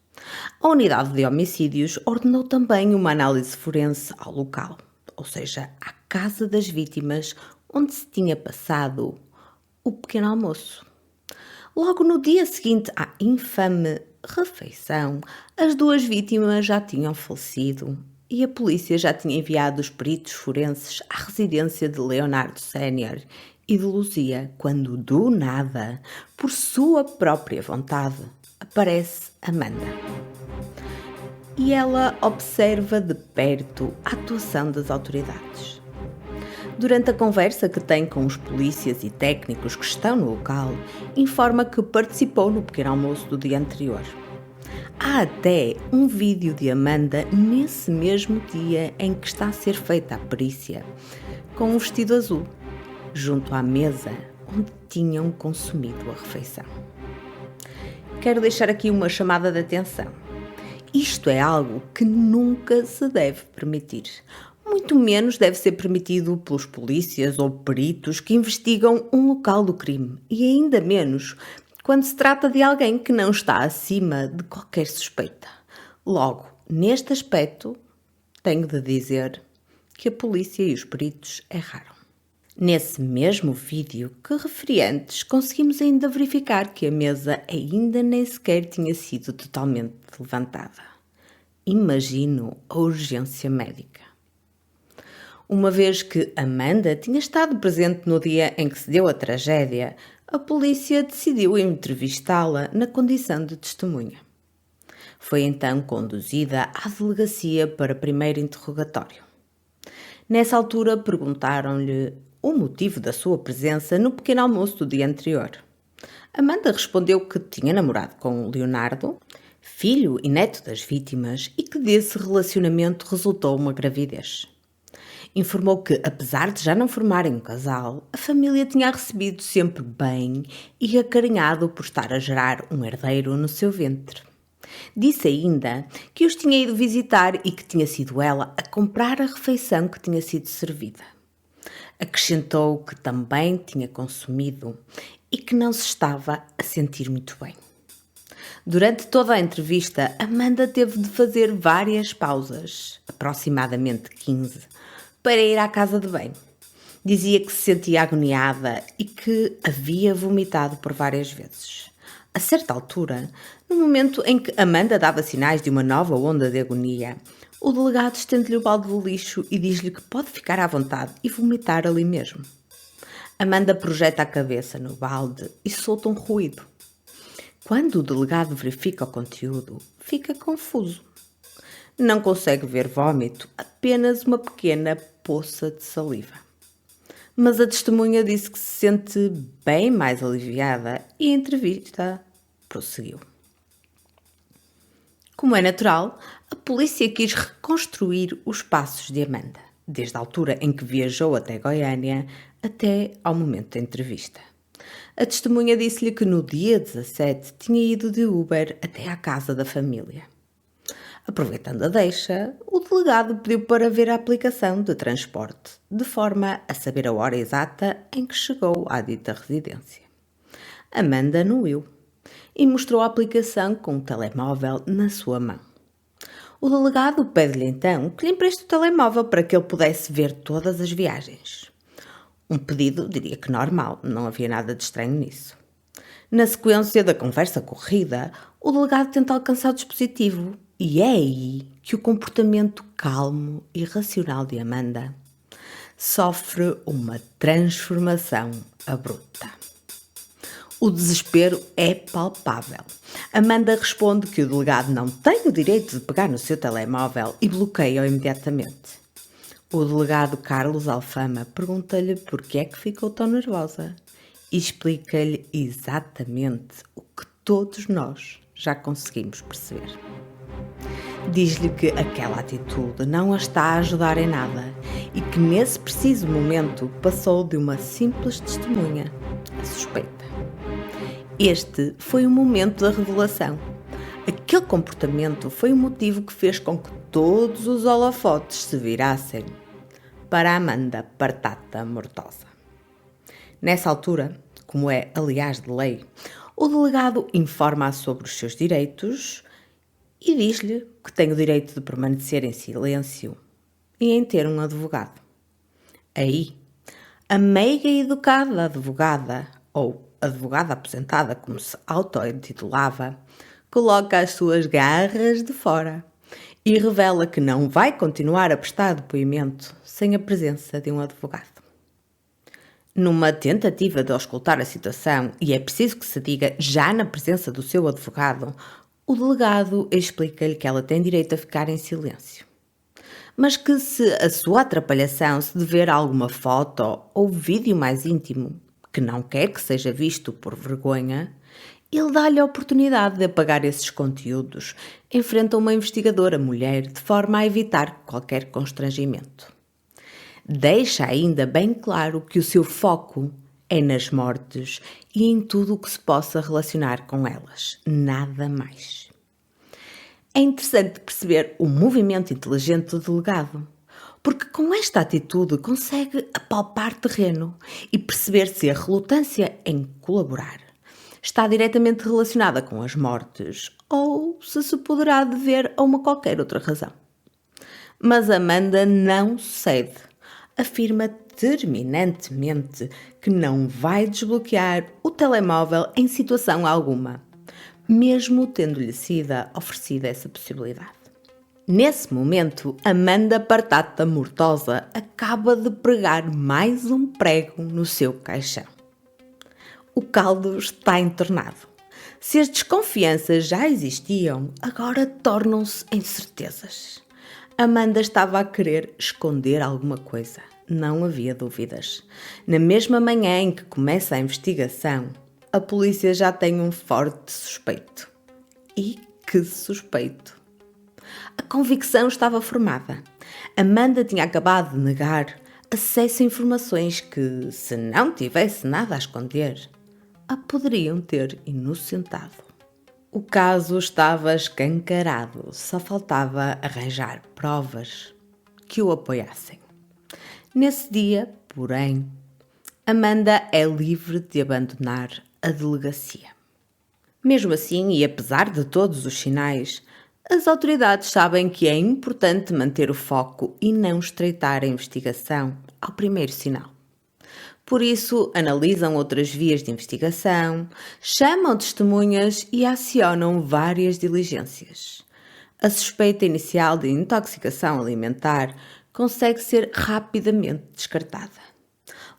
A unidade de homicídios ordenou também uma análise forense ao local, ou seja, à casa das vítimas onde se tinha passado o pequeno almoço. Logo no dia seguinte à infame refeição, as duas vítimas já tinham falecido e a polícia já tinha enviado os peritos forenses à residência de Leonardo Sénior e de Luzia, quando do nada, por sua própria vontade, aparece Amanda. e ela observa de perto a atuação das autoridades. Durante a conversa que tem com os polícias e técnicos que estão no local, informa que participou no pequeno almoço do dia anterior. Há até um vídeo de Amanda nesse mesmo dia em que está a ser feita a perícia, com um vestido azul, junto à mesa onde tinham consumido a refeição. Quero deixar aqui uma chamada de atenção. Isto é algo que nunca se deve permitir. Muito menos deve ser permitido pelos polícias ou peritos que investigam um local do crime, e ainda menos quando se trata de alguém que não está acima de qualquer suspeita. Logo, neste aspecto, tenho de dizer que a polícia e os peritos erraram. Nesse mesmo vídeo que referi antes, conseguimos ainda verificar que a mesa ainda nem sequer tinha sido totalmente levantada. Imagino a urgência médica. Uma vez que Amanda tinha estado presente no dia em que se deu a tragédia, a polícia decidiu entrevistá-la na condição de testemunha. Foi então conduzida à delegacia para primeiro interrogatório. Nessa altura perguntaram-lhe o motivo da sua presença no pequeno almoço do dia anterior. Amanda respondeu que tinha namorado com Leonardo, filho e neto das vítimas, e que desse relacionamento resultou uma gravidez. Informou que, apesar de já não formarem um casal, a família tinha recebido sempre bem e acarinhado por estar a gerar um herdeiro no seu ventre. Disse ainda que os tinha ido visitar e que tinha sido ela a comprar a refeição que tinha sido servida. Acrescentou que também tinha consumido e que não se estava a sentir muito bem. Durante toda a entrevista, Amanda teve de fazer várias pausas, aproximadamente 15, para ir à casa de banho. Dizia que se sentia agoniada e que havia vomitado por várias vezes. A certa altura, no momento em que Amanda dava sinais de uma nova onda de agonia, o delegado estende-lhe o balde de lixo e diz-lhe que pode ficar à vontade e vomitar ali mesmo. Amanda projeta a cabeça no balde e solta um ruído. Quando o delegado verifica o conteúdo, fica confuso. Não consegue ver vômito, apenas uma pequena poça de saliva. Mas a testemunha disse que se sente bem mais aliviada e a entrevista prosseguiu. Como é natural, a polícia quis reconstruir os passos de Amanda, desde a altura em que viajou até Goiânia até ao momento da entrevista. A testemunha disse-lhe que no dia 17 tinha ido de Uber até à casa da família. Aproveitando a deixa, o delegado pediu para ver a aplicação de transporte, de forma a saber a hora exata em que chegou à dita residência. Amanda anuiu e mostrou a aplicação com o telemóvel na sua mão. O delegado pede-lhe então que lhe empreste o telemóvel para que ele pudesse ver todas as viagens. Um pedido, diria que normal, não havia nada de estranho nisso. Na sequência da conversa corrida, o delegado tenta alcançar o dispositivo e é aí que o comportamento calmo e racional de Amanda sofre uma transformação abrupta. O desespero é palpável. Amanda responde que o delegado não tem o direito de pegar no seu telemóvel e bloqueia-o imediatamente. O delegado Carlos Alfama pergunta-lhe por que é que ficou tão nervosa e explica-lhe exatamente o que todos nós já conseguimos perceber. Diz-lhe que aquela atitude não a está a ajudar em nada e que nesse preciso momento passou de uma simples testemunha a suspeita. Este foi o momento da revelação. Aquele comportamento foi o motivo que fez com que todos os holofotes se virassem para Amanda Partata Mortosa. Nessa altura, como é aliás de lei, o delegado informa-a sobre os seus direitos e diz-lhe que tem o direito de permanecer em silêncio e em ter um advogado. Aí, a meiga e educada advogada, ou advogada aposentada como se auto-intitulava, coloca as suas garras de fora e revela que não vai continuar a prestar depoimento sem a presença de um advogado. Numa tentativa de auscultar a situação, e é preciso que se diga já na presença do seu advogado, O delegado explica-lhe que ela tem direito a ficar em silêncio, mas que se a sua atrapalhação se dever a alguma foto ou vídeo mais íntimo, que não quer que seja visto por vergonha, ele dá-lhe a oportunidade de apagar esses conteúdos em frente a uma investigadora mulher, de forma a evitar qualquer constrangimento. Deixa ainda bem claro que o seu foco é nas mortes e em tudo o que se possa relacionar com elas, nada mais. É interessante perceber o movimento inteligente do delegado, porque com esta atitude consegue apalpar terreno e perceber se a relutância em colaborar está diretamente relacionada com as mortes ou se poderá dever a uma qualquer outra razão. Mas Amanda não cede. Afirma terminantemente que não vai desbloquear o telemóvel em situação alguma, mesmo tendo-lhe sido oferecida essa possibilidade. Nesse momento, Amanda Partata Mortosa acaba de pregar mais um prego no seu caixão. O caldo está entornado. Se as desconfianças já existiam, agora tornam-se em certezas. Amanda estava a querer esconder alguma coisa. Não havia dúvidas. Na mesma manhã em que começa a investigação, a polícia já tem um forte suspeito. E que suspeito! A convicção estava formada. Amanda tinha acabado de negar acesso a informações que, se não tivesse nada a esconder, a poderiam ter inocentado. O caso estava escancarado, só faltava arranjar provas que o apoiassem. Nesse dia, porém, Amanda é livre de abandonar a delegacia. Mesmo assim, e apesar de todos os sinais, as autoridades sabem que é importante manter o foco e não estreitar a investigação ao primeiro sinal. Por isso, analisam outras vias de investigação, chamam testemunhas e acionam várias diligências. A suspeita inicial de intoxicação alimentar consegue ser rapidamente descartada.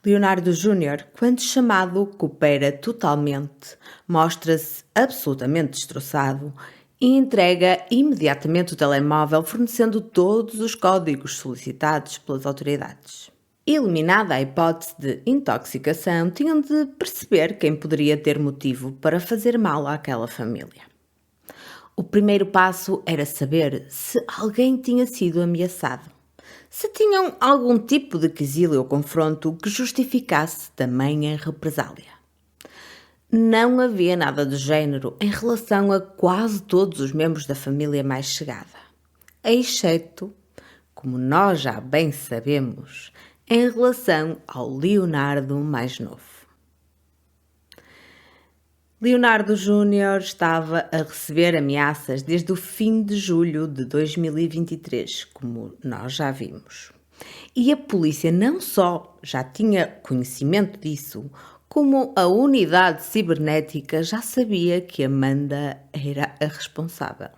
Leonardo Júnior, quando chamado, coopera totalmente, mostra-se absolutamente destroçado e entrega imediatamente o telemóvel, fornecendo todos os códigos solicitados pelas autoridades. Eliminada a hipótese de intoxicação, tinham de perceber quem poderia ter motivo para fazer mal àquela família. O primeiro passo era saber se alguém tinha sido ameaçado, se tinham algum tipo de quesilha ou confronto que justificasse tamanha represália. Não havia nada do género em relação a quase todos os membros da família mais chegada, exceto, como nós já bem sabemos, em relação ao Leonardo mais novo. Leonardo Júnior estava a receber ameaças desde o fim de julho de 2023, como nós já vimos. E a polícia não só já tinha conhecimento disso, como a unidade cibernética já sabia que Amanda era a responsável.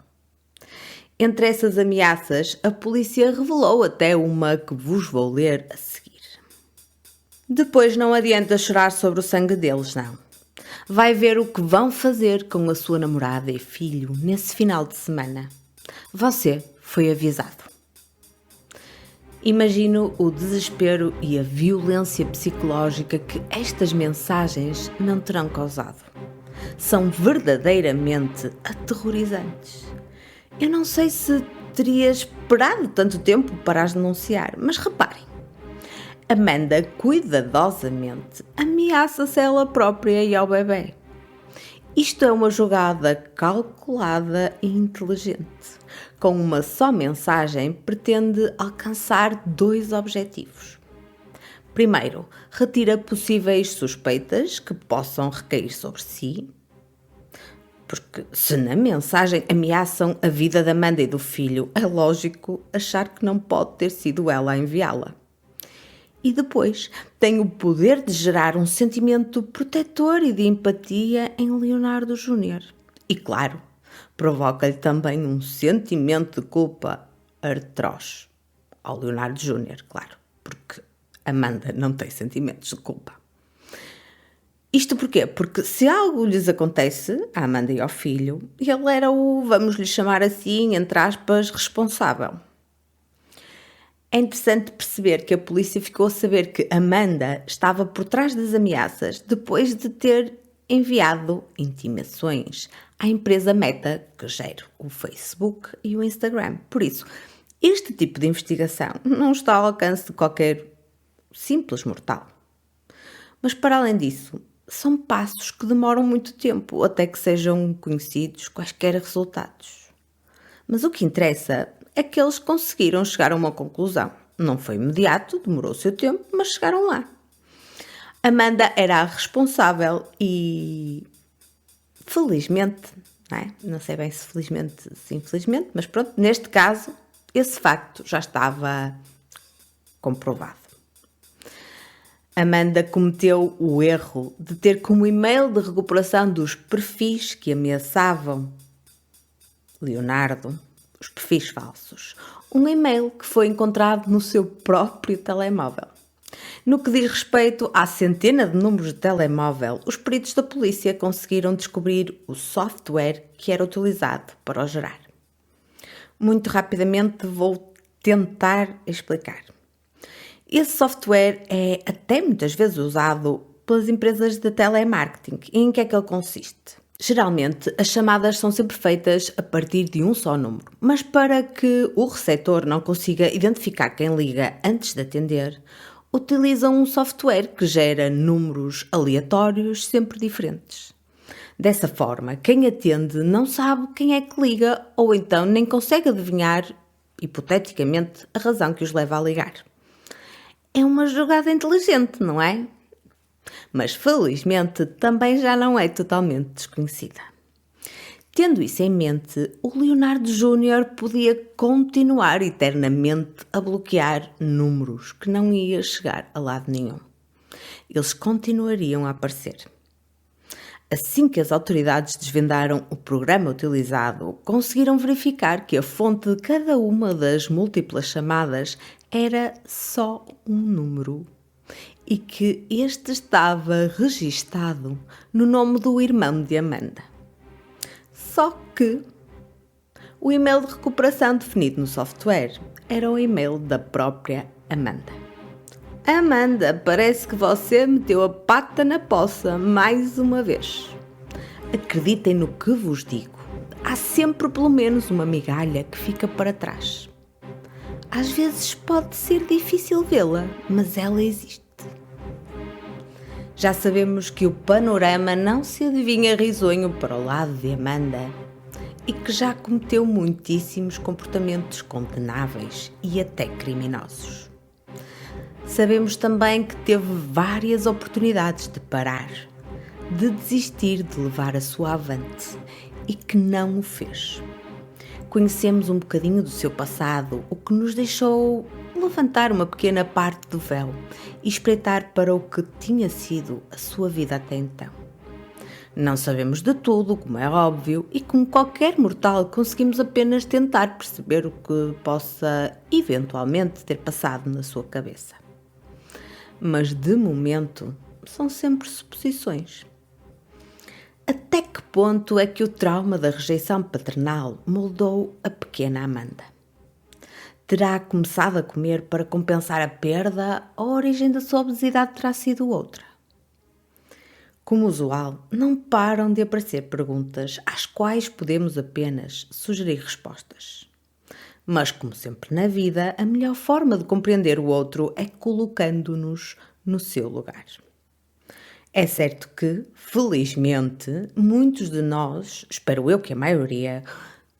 Entre essas ameaças, a polícia revelou até uma que vos vou ler a seguir. Depois não adianta chorar sobre o sangue deles, não. Vai ver o que vão fazer com a sua namorada e filho nesse final de semana. Você foi avisado. Imagino o desespero e a violência psicológica que estas mensagens não terão causado. São verdadeiramente aterrorizantes. Eu não sei se teria esperado tanto tempo para as denunciar, mas reparem. Amanda cuidadosamente ameaça-se a ela própria e ao bebê. Isto é uma jogada calculada e inteligente. Com uma só mensagem, pretende alcançar 2 objetivos. Primeiro, retira possíveis suspeitas que possam recair sobre si. Porque se na mensagem ameaçam a vida da Amanda e do filho, é lógico achar que não pode ter sido ela a enviá-la. E depois tem o poder de gerar um sentimento protetor e de empatia em Leonardo Júnior. E claro, provoca-lhe também um sentimento de culpa atroz ao Leonardo Júnior, claro, porque Amanda não tem sentimentos de culpa. Isto porquê? Porque se algo lhes acontece, à Amanda e ao filho, ele era o, vamos lhe chamar assim, entre aspas, responsável. É interessante perceber que a polícia ficou a saber que Amanda estava por trás das ameaças depois de ter enviado intimações à empresa Meta, que gera o Facebook e o Instagram. Por isso, este tipo de investigação não está ao alcance de qualquer simples mortal. Mas, para além disso, são passos que demoram muito tempo até que sejam conhecidos quaisquer resultados. Mas o que interessa é que eles conseguiram chegar a uma conclusão. Não foi imediato, demorou o seu tempo, mas chegaram lá. Amanda era a responsável e, felizmente, não sei bem se felizmente, se infelizmente, mas pronto, neste caso, esse facto já estava comprovado. Amanda cometeu o erro de ter como e-mail de recuperação dos perfis que ameaçavam Leonardo, os perfis falsos, um e-mail que foi encontrado no seu próprio telemóvel. No que diz respeito à centena de números de telemóvel, os peritos da polícia conseguiram descobrir o software que era utilizado para o gerar. Muito rapidamente vou tentar explicar. Esse software é até muitas vezes usado pelas empresas de telemarketing. E em que é que ele consiste? Geralmente, as chamadas são sempre feitas a partir de um só número, mas para que o receptor não consiga identificar quem liga antes de atender, utilizam um software que gera números aleatórios sempre diferentes. Dessa forma, quem atende não sabe quem é que liga ou então nem consegue adivinhar, hipoteticamente, a razão que os leva a ligar. É uma jogada inteligente, não é? Mas felizmente também já não é totalmente desconhecida. Tendo isso em mente, o Leonardo Júnior podia continuar eternamente a bloquear números que não ia chegar a lado nenhum. Eles continuariam a aparecer. Assim que as autoridades desvendaram o programa utilizado, conseguiram verificar que a fonte de cada uma das múltiplas chamadas era só um número e que este estava registado no nome do irmão de Amanda. Só que o e-mail de recuperação definido no software era o e-mail da própria Amanda. Amanda, parece que você meteu a pata na poça mais uma vez. Acreditem no que vos digo. Há sempre pelo menos uma migalha que fica para trás. Às vezes pode ser difícil vê-la, mas ela existe. Já sabemos que o panorama não se adivinha risonho para o lado de Amanda e que já cometeu muitíssimos comportamentos condenáveis e até criminosos. Sabemos também que teve várias oportunidades de parar, de desistir de levar a sua avante e que não o fez. Conhecemos um bocadinho do seu passado, o que nos deixou levantar uma pequena parte do véu e espreitar para o que tinha sido a sua vida até então. Não sabemos de tudo, como é óbvio, e como qualquer mortal conseguimos apenas tentar perceber o que possa eventualmente ter passado na sua cabeça. Mas de momento são sempre suposições. Até que ponto é que o trauma da rejeição paternal moldou a pequena Amanda? Terá começado a comer para compensar a perda ou a origem da sua obesidade terá sido outra? Como usual, não param de aparecer perguntas às quais podemos apenas sugerir respostas. Mas, como sempre na vida, a melhor forma de compreender o outro é colocando-nos no seu lugar. É certo que, felizmente, muitos de nós, espero eu que a maioria,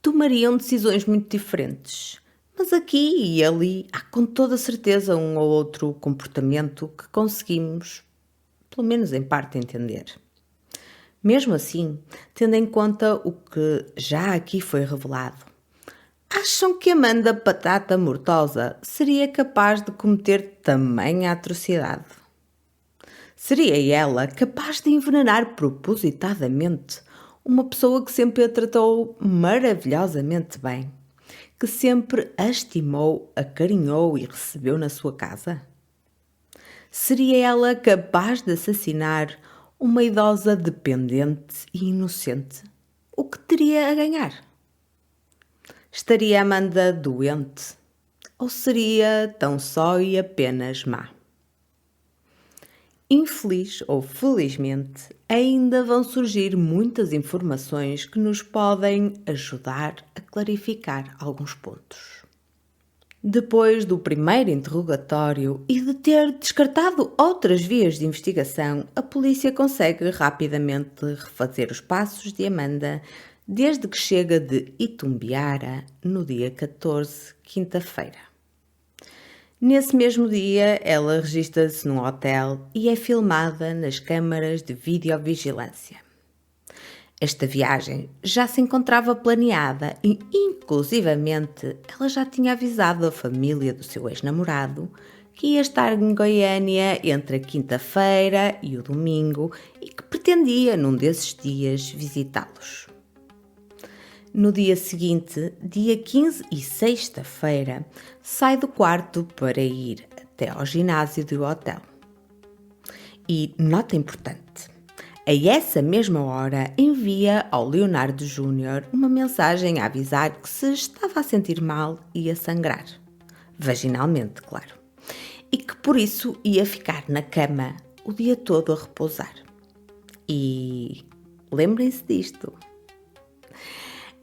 tomariam decisões muito diferentes. Mas aqui e ali há com toda certeza um ou outro comportamento que conseguimos, pelo menos em parte, entender. Mesmo assim, tendo em conta o que já aqui foi revelado, acham que Amanda Patata Mortosa seria capaz de cometer tamanha atrocidade? Seria ela capaz de envenenar propositadamente uma pessoa que sempre a tratou maravilhosamente bem, que sempre a estimou, acarinhou e recebeu na sua casa? Seria ela capaz de assassinar uma idosa dependente e inocente, o que teria a ganhar? Estaria Amanda doente? Ou seria tão só e apenas má? Infeliz ou felizmente, ainda vão surgir muitas informações que nos podem ajudar a clarificar alguns pontos. Depois do primeiro interrogatório e de ter descartado outras vias de investigação, a polícia consegue rapidamente refazer os passos de Amanda desde que chega de Itumbiara no dia 14, quinta-feira. Nesse mesmo dia, ela registra-se num hotel e é filmada nas câmaras de videovigilância. Esta viagem já se encontrava planeada e, inclusivamente, ela já tinha avisado a família do seu ex-namorado que ia estar em Goiânia entre a quinta-feira e o domingo e que pretendia, num desses dias, visitá-los. No dia seguinte, dia 15 e sexta-feira, sai do quarto para ir até ao ginásio do hotel. E, nota importante, a essa mesma hora envia ao Leonardo Júnior uma mensagem a avisar que se estava a sentir mal e a sangrar. Vaginalmente, claro. E que por isso ia ficar na cama o dia todo a repousar. E lembrem-se disto.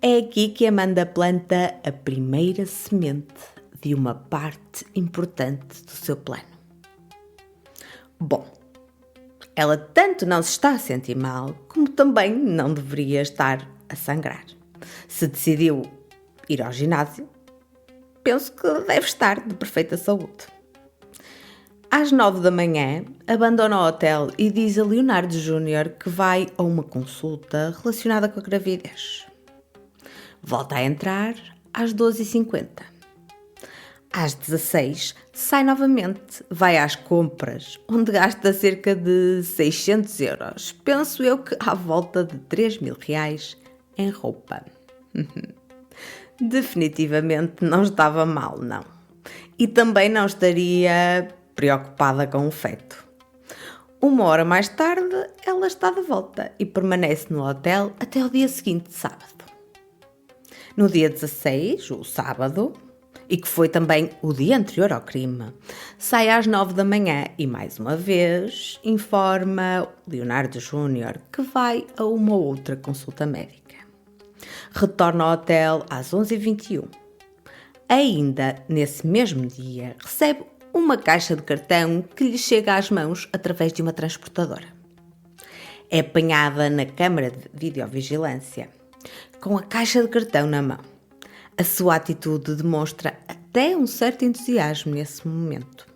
É aqui que Amanda planta a primeira semente de uma parte importante do seu plano. Bom, ela tanto não se está a sentir mal, como também não deveria estar a sangrar. Se decidiu ir ao ginásio, penso que deve estar de perfeita saúde. Às 9 da manhã, abandona o hotel e diz a Leonardo Júnior que vai a uma consulta relacionada com a gravidez. Volta a entrar às 12h50. Às 16, sai novamente, vai às compras, onde gasta cerca de 600 euros. Penso eu que à volta de 3.000 reais em roupa. Definitivamente não estava mal, não. E também não estaria preocupada com o feto. Uma hora mais tarde, ela está de volta e permanece no hotel até o dia seguinte, sábado. No dia 16, o sábado, e que foi também o dia anterior ao crime, sai às 9 da manhã e, mais uma vez, informa Leonardo Júnior que vai a uma outra consulta médica. Retorna ao hotel às 11h21. Ainda nesse mesmo dia, recebe uma caixa de cartão que lhe chega às mãos através de uma transportadora. É apanhada na câmara de videovigilância, com a caixa de cartão na mão. A sua atitude demonstra até um certo entusiasmo nesse momento.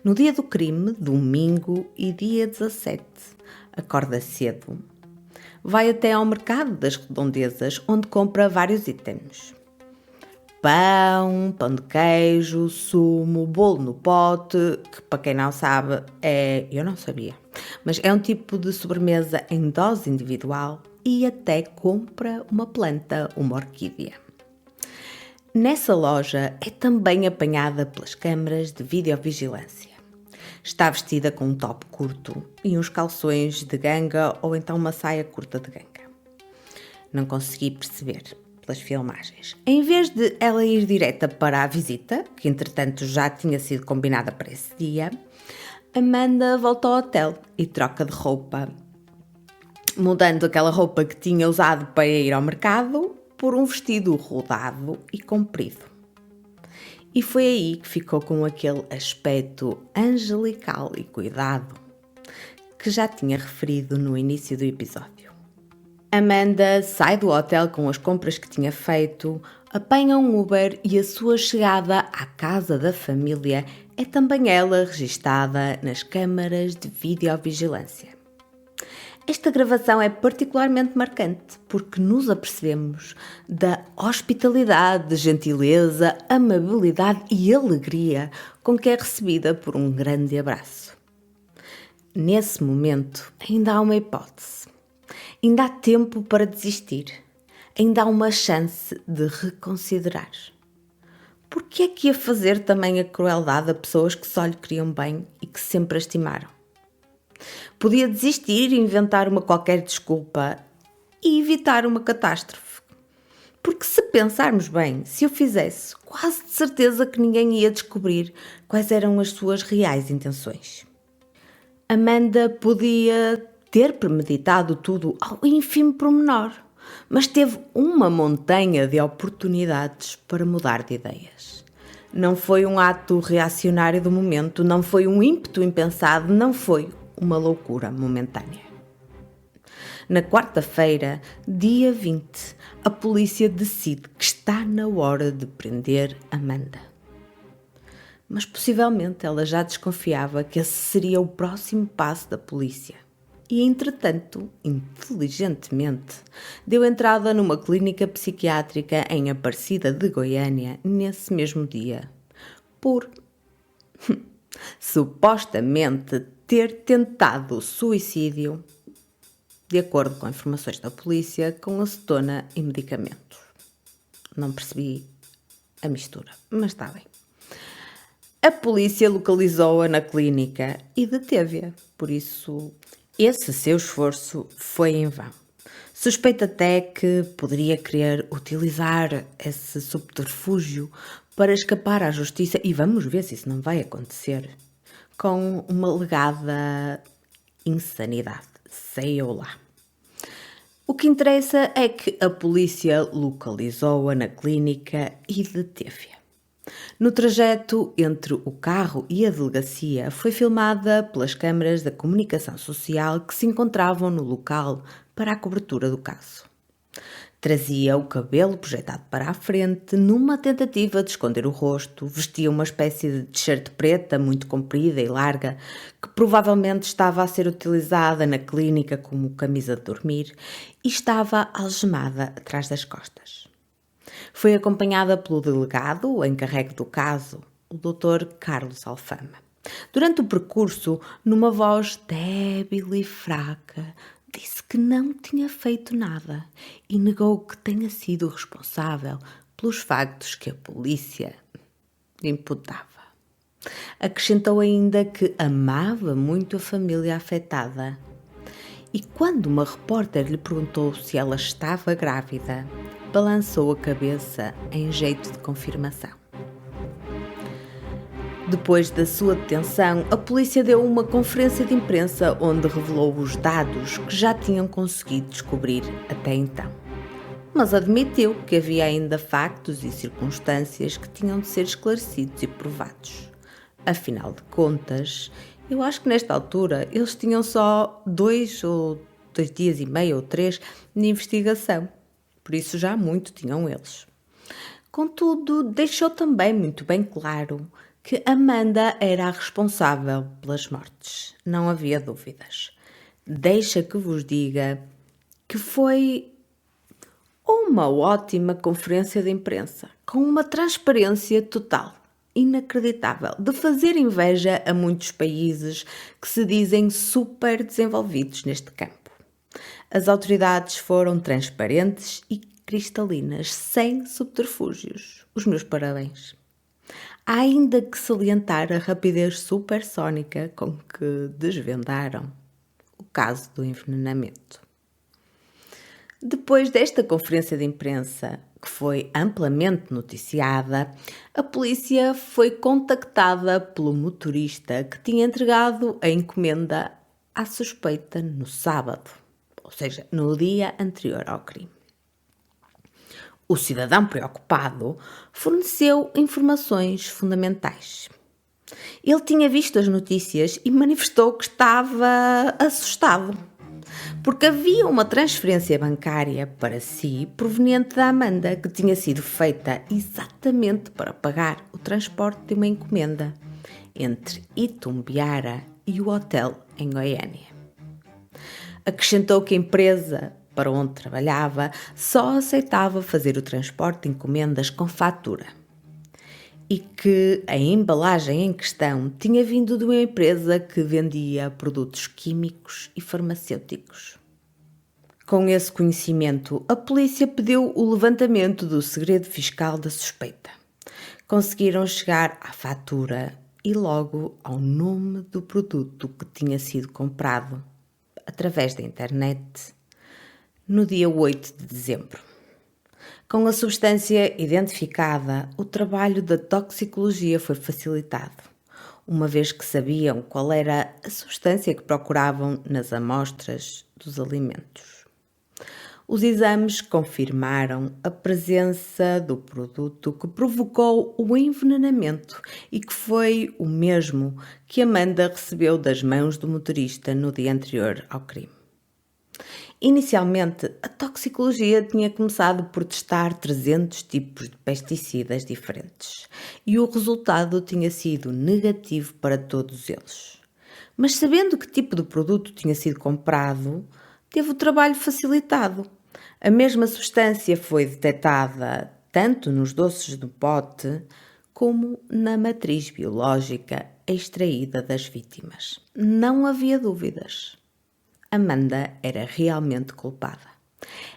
No dia do crime, domingo e dia 17, acorda cedo. Vai até ao mercado das redondezas, onde compra vários itens. Pão de queijo, sumo, bolo no pote, que para quem não sabe eu não sabia, mas é um tipo de sobremesa em dose individual e até compra uma planta, uma orquídea. Nessa loja é também apanhada pelas câmaras de videovigilância. Está vestida com um top curto e uns calções de ganga ou então uma saia curta de ganga. Não consegui perceber pelas filmagens. Em vez de ela ir direta para a visita, que entretanto já tinha sido combinada para esse dia, Amanda volta ao hotel e troca de roupa, mudando aquela roupa que tinha usado para ir ao mercado por um vestido rodado e comprido. E foi aí que ficou com aquele aspecto angelical e cuidado que já tinha referido no início do episódio. Amanda sai do hotel com as compras que tinha feito, apanha um Uber e a sua chegada à casa da família é também ela registada nas câmaras de videovigilância. Esta gravação é particularmente marcante porque nos apercebemos da hospitalidade, gentileza, amabilidade e alegria com que é recebida por um grande abraço. Nesse momento, ainda há uma hipótese. Ainda há tempo para desistir. Ainda há uma chance de reconsiderar. Por que é que ia fazer também a crueldade a pessoas que só lhe queriam bem e que sempre a estimaram? Podia desistir e inventar uma qualquer desculpa e evitar uma catástrofe. Porque se pensarmos bem, se eu fizesse, quase de certeza que ninguém ia descobrir quais eram as suas reais intenções. Amanda podia ter premeditado tudo ao ínfimo pormenor, mas teve uma montanha de oportunidades para mudar de ideias. Não foi um ato reacionário do momento, não foi um ímpeto impensado, não foi uma loucura momentânea. Na quarta-feira, dia 20, a polícia decide que está na hora de prender Amanda. Mas possivelmente ela já desconfiava que esse seria o próximo passo da polícia. E, entretanto, inteligentemente, deu entrada numa clínica psiquiátrica em Aparecida de Goiânia nesse mesmo dia, por supostamente ter tentado suicídio, de acordo com informações da polícia, com acetona e medicamentos. Não percebi a mistura, mas está bem. A polícia localizou-a na clínica e deteve-a, por isso esse seu esforço foi em vão. Suspeita até que poderia querer utilizar esse subterfúgio para escapar à justiça, e vamos ver se isso não vai acontecer, com uma alegada insanidade, sei eu lá. O que interessa é que a polícia localizou-a na clínica e deteve-a. No trajeto entre o carro e a delegacia foi filmada pelas câmaras da comunicação social que se encontravam no local para a cobertura do caso. Trazia o cabelo projetado para a frente numa tentativa de esconder o rosto, vestia uma espécie de t-shirt preta muito comprida e larga que provavelmente estava a ser utilizada na clínica como camisa de dormir e estava algemada atrás das costas. Foi acompanhada pelo delegado, o encarregue do caso, o Dr. Carlos Alfama. Durante o percurso, numa voz débil e fraca, disse que não tinha feito nada e negou que tenha sido responsável pelos factos que a polícia imputava. Acrescentou ainda que amava muito a família afetada. E quando uma repórter lhe perguntou se ela estava grávida, balançou a cabeça em jeito de confirmação. Depois da sua detenção, a polícia deu uma conferência de imprensa onde revelou os dados que já tinham conseguido descobrir até então. Mas admitiu que havia ainda factos e circunstâncias que tinham de ser esclarecidos e provados. Afinal de contas, eu acho que nesta altura eles tinham só 2 ou 2 dias e meio ou 3 de investigação. Por isso já muito tinham eles. Contudo, deixou também muito bem claro que Amanda era a responsável pelas mortes. Não havia dúvidas. Deixa que vos diga que foi uma ótima conferência de imprensa, com uma transparência total, inacreditável, de fazer inveja a muitos países que se dizem super desenvolvidos neste campo. As autoridades foram transparentes e cristalinas, sem subterfúgios. Os meus parabéns. Há ainda que salientar a rapidez supersónica com que desvendaram o caso do envenenamento. Depois desta conferência de imprensa, que foi amplamente noticiada, a polícia foi contactada pelo motorista que tinha entregado a encomenda à suspeita no sábado, ou seja, no dia anterior ao crime. O cidadão preocupado forneceu informações fundamentais. Ele tinha visto as notícias e manifestou que estava assustado, porque havia uma transferência bancária para si proveniente da Amanda, que tinha sido feita exatamente para pagar o transporte de uma encomenda entre Itumbiara e o hotel em Goiânia. Acrescentou que a empresa para onde trabalhava só aceitava fazer o transporte de encomendas com fatura e que a embalagem em questão tinha vindo de uma empresa que vendia produtos químicos e farmacêuticos. Com esse conhecimento, a polícia pediu o levantamento do segredo fiscal da suspeita. Conseguiram chegar à fatura e logo ao nome do produto que tinha sido comprado através da internet no dia 8 de dezembro. Com a substância identificada, o trabalho da toxicologia foi facilitado, uma vez que sabiam qual era a substância que procuravam nas amostras dos alimentos. Os exames confirmaram a presença do produto que provocou o envenenamento e que foi o mesmo que Amanda recebeu das mãos do motorista no dia anterior ao crime. Inicialmente, a toxicologia tinha começado por testar 300 tipos de pesticidas diferentes e o resultado tinha sido negativo para todos eles. Mas sabendo que tipo de produto tinha sido comprado, teve o trabalho facilitado. A mesma substância foi detectada tanto nos doces do pote como na matriz biológica extraída das vítimas. Não havia dúvidas. Amanda era realmente culpada.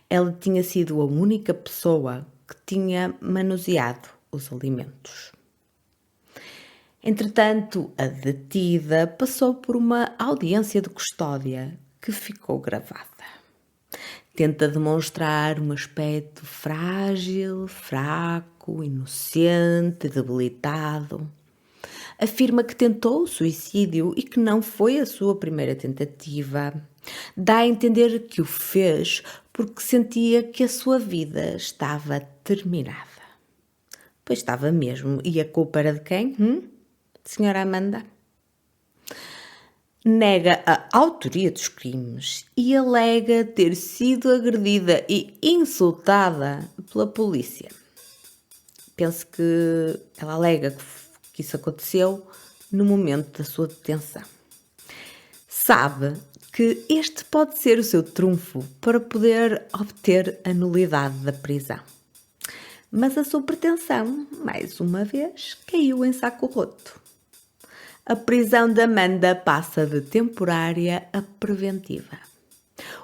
Ela tinha sido a única pessoa que tinha manuseado os alimentos. Entretanto, a detida passou por uma audiência de custódia que ficou gravada. Tenta demonstrar um aspecto frágil, fraco, inocente, debilitado. Afirma que tentou o suicídio e que não foi a sua primeira tentativa. Dá a entender que o fez porque sentia que a sua vida estava terminada. Pois estava mesmo. E a culpa era de quem? Senhora Amanda? Nega a autoria dos crimes e alega ter sido agredida e insultada pela polícia. Penso que ela alega que isso aconteceu no momento da sua detenção. Sabe que este pode ser o seu trunfo para poder obter a nulidade da prisão. Mas a sua pretensão, mais uma vez, caiu em saco roto. A prisão de Amanda passa de temporária a preventiva.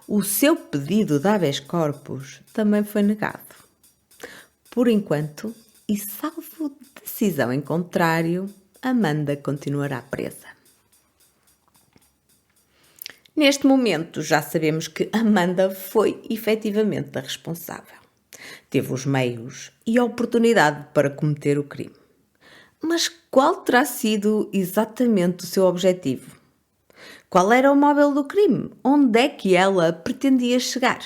O seu pedido de habeas corpus também foi negado. Por enquanto, e salvo decisão em contrário, Amanda continuará presa. Neste momento, já sabemos que Amanda foi efetivamente a responsável. Teve os meios e a oportunidade para cometer o crime. Mas qual terá sido exatamente o seu objetivo? Qual era o móvel do crime? Onde é que ela pretendia chegar?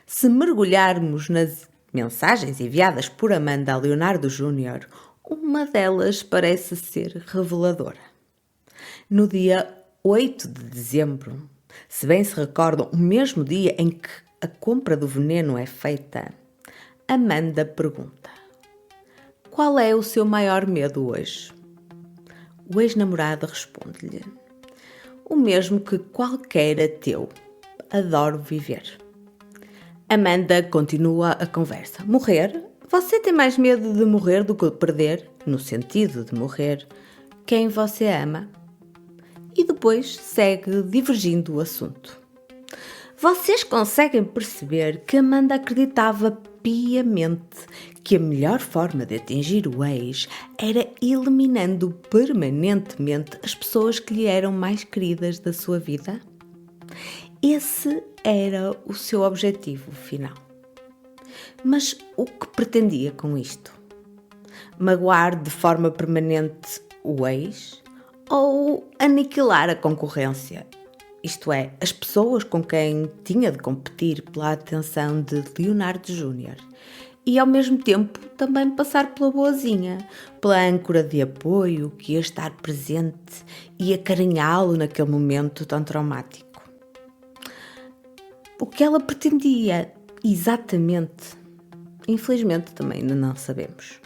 Se mergulharmos nas mensagens enviadas por Amanda a Leonardo Júnior, uma delas parece ser reveladora. No dia 8 de dezembro, se bem se recordam, o mesmo dia em que a compra do veneno é feita, Amanda pergunta: qual é o seu maior medo hoje? O ex-namorado responde-lhe: o mesmo que qualquer ateu. Adoro viver. Amanda continua a conversa. Morrer? Você tem mais medo de morrer do que de perder, no sentido de morrer, quem você ama? E depois segue divergindo o assunto. Vocês conseguem perceber que Amanda acreditava piamente que a melhor forma de atingir o ex era eliminando permanentemente as pessoas que lhe eram mais queridas da sua vida? Esse era o seu objetivo final. Mas o que pretendia com isto? Magoar de forma permanente o ex ou aniquilar a concorrência? Isto é, as pessoas com quem tinha de competir pela atenção de Leonardo Júnior e ao mesmo tempo também passar pela boazinha, pela âncora de apoio que ia estar presente e acarinhá-lo naquele momento tão traumático. O que ela pretendia exatamente, infelizmente também ainda não sabemos.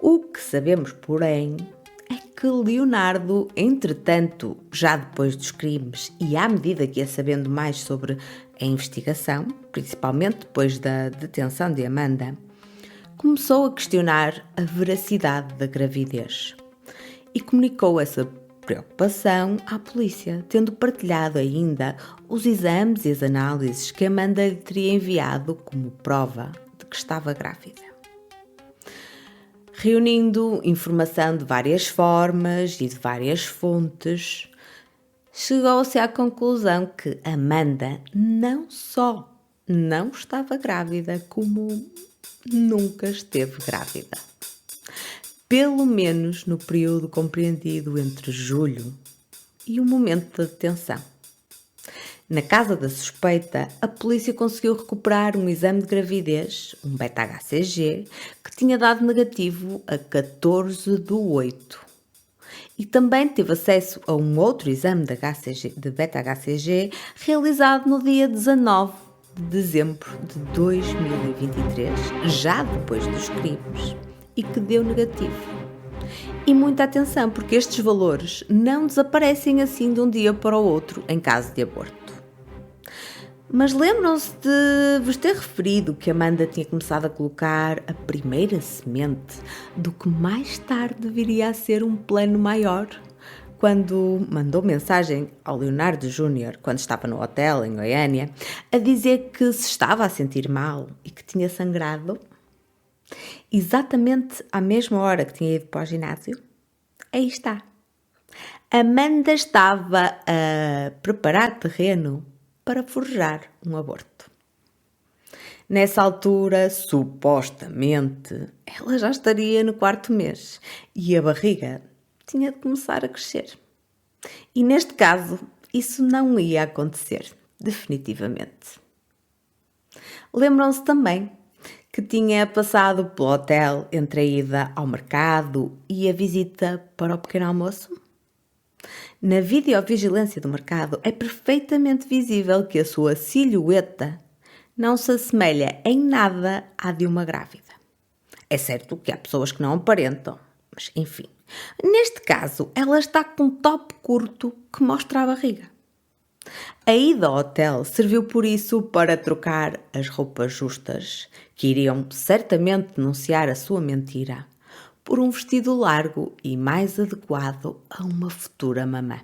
O que sabemos, porém, é que Leonardo, entretanto, já depois dos crimes e à medida que ia sabendo mais sobre a investigação, principalmente depois da detenção de Amanda, começou a questionar a veracidade da gravidez e comunicou essa preocupação à polícia, tendo partilhado ainda os exames e as análises que Amanda lhe teria enviado como prova de que estava grávida. Reunindo informação de várias formas e de várias fontes, chegou-se à conclusão que Amanda não só não estava grávida, como nunca esteve grávida. Pelo menos no período compreendido entre julho e o momento da detenção. Na casa da suspeita, a polícia conseguiu recuperar um exame de gravidez, um beta-HCG, que tinha dado negativo a 14/8. E também teve acesso a um outro exame de beta-HCG realizado no dia 19 de dezembro de 2023, já depois dos crimes, e que deu negativo. E muita atenção, porque estes valores não desaparecem assim de um dia para o outro em caso de aborto. Mas lembram-se de vos ter referido que Amanda tinha começado a colocar a primeira semente do que mais tarde viria a ser um plano maior, quando mandou mensagem ao Leonardo Júnior, quando estava no hotel em Goiânia, a dizer que se estava a sentir mal e que tinha sangrado? Exatamente à mesma hora que tinha ido para o ginásio? Aí está. Amanda estava a preparar terreno para forjar um aborto. Nessa altura, supostamente, ela já estaria no 4º mês e a barriga tinha de começar a crescer. E neste caso, isso não ia acontecer, definitivamente. Lembram-se também que tinha passado pelo hotel entre a ida ao mercado e a visita para o pequeno almoço? Na videovigilância do mercado é perfeitamente visível que a sua silhueta não se assemelha em nada à de uma grávida. É certo que há pessoas que não aparentam, mas enfim. Neste caso, ela está com um top curto que mostra a barriga. A ida ao hotel serviu por isso para trocar as roupas justas, que iriam certamente denunciar a sua mentira, por um vestido largo e mais adequado a uma futura mamã.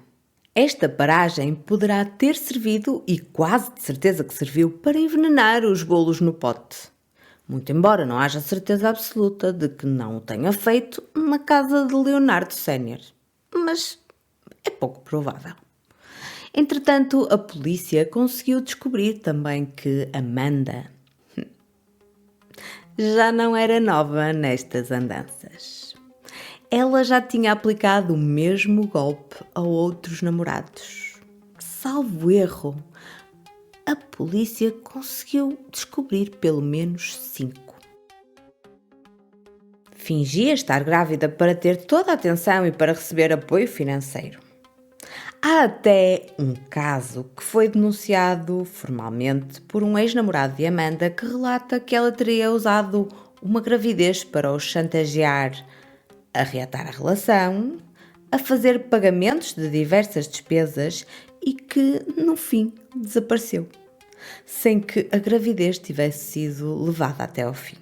Esta paragem poderá ter servido, e quase de certeza que serviu, para envenenar os bolos no pote. Muito embora não haja certeza absoluta de que não o tenha feito na casa de Leonardo Sénior. Mas é pouco provável. Entretanto, a polícia conseguiu descobrir também que Amanda já não era nova nestas andanças. Ela já tinha aplicado o mesmo golpe a outros namorados. Salvo erro, a polícia conseguiu descobrir pelo menos 5. Fingia estar grávida para ter toda a atenção e para receber apoio financeiro. Há até um caso que foi denunciado formalmente por um ex-namorado de Amanda que relata que ela teria usado uma gravidez para o chantagear a reatar a relação, a fazer pagamentos de diversas despesas e que, no fim, desapareceu, sem que a gravidez tivesse sido levada até ao fim.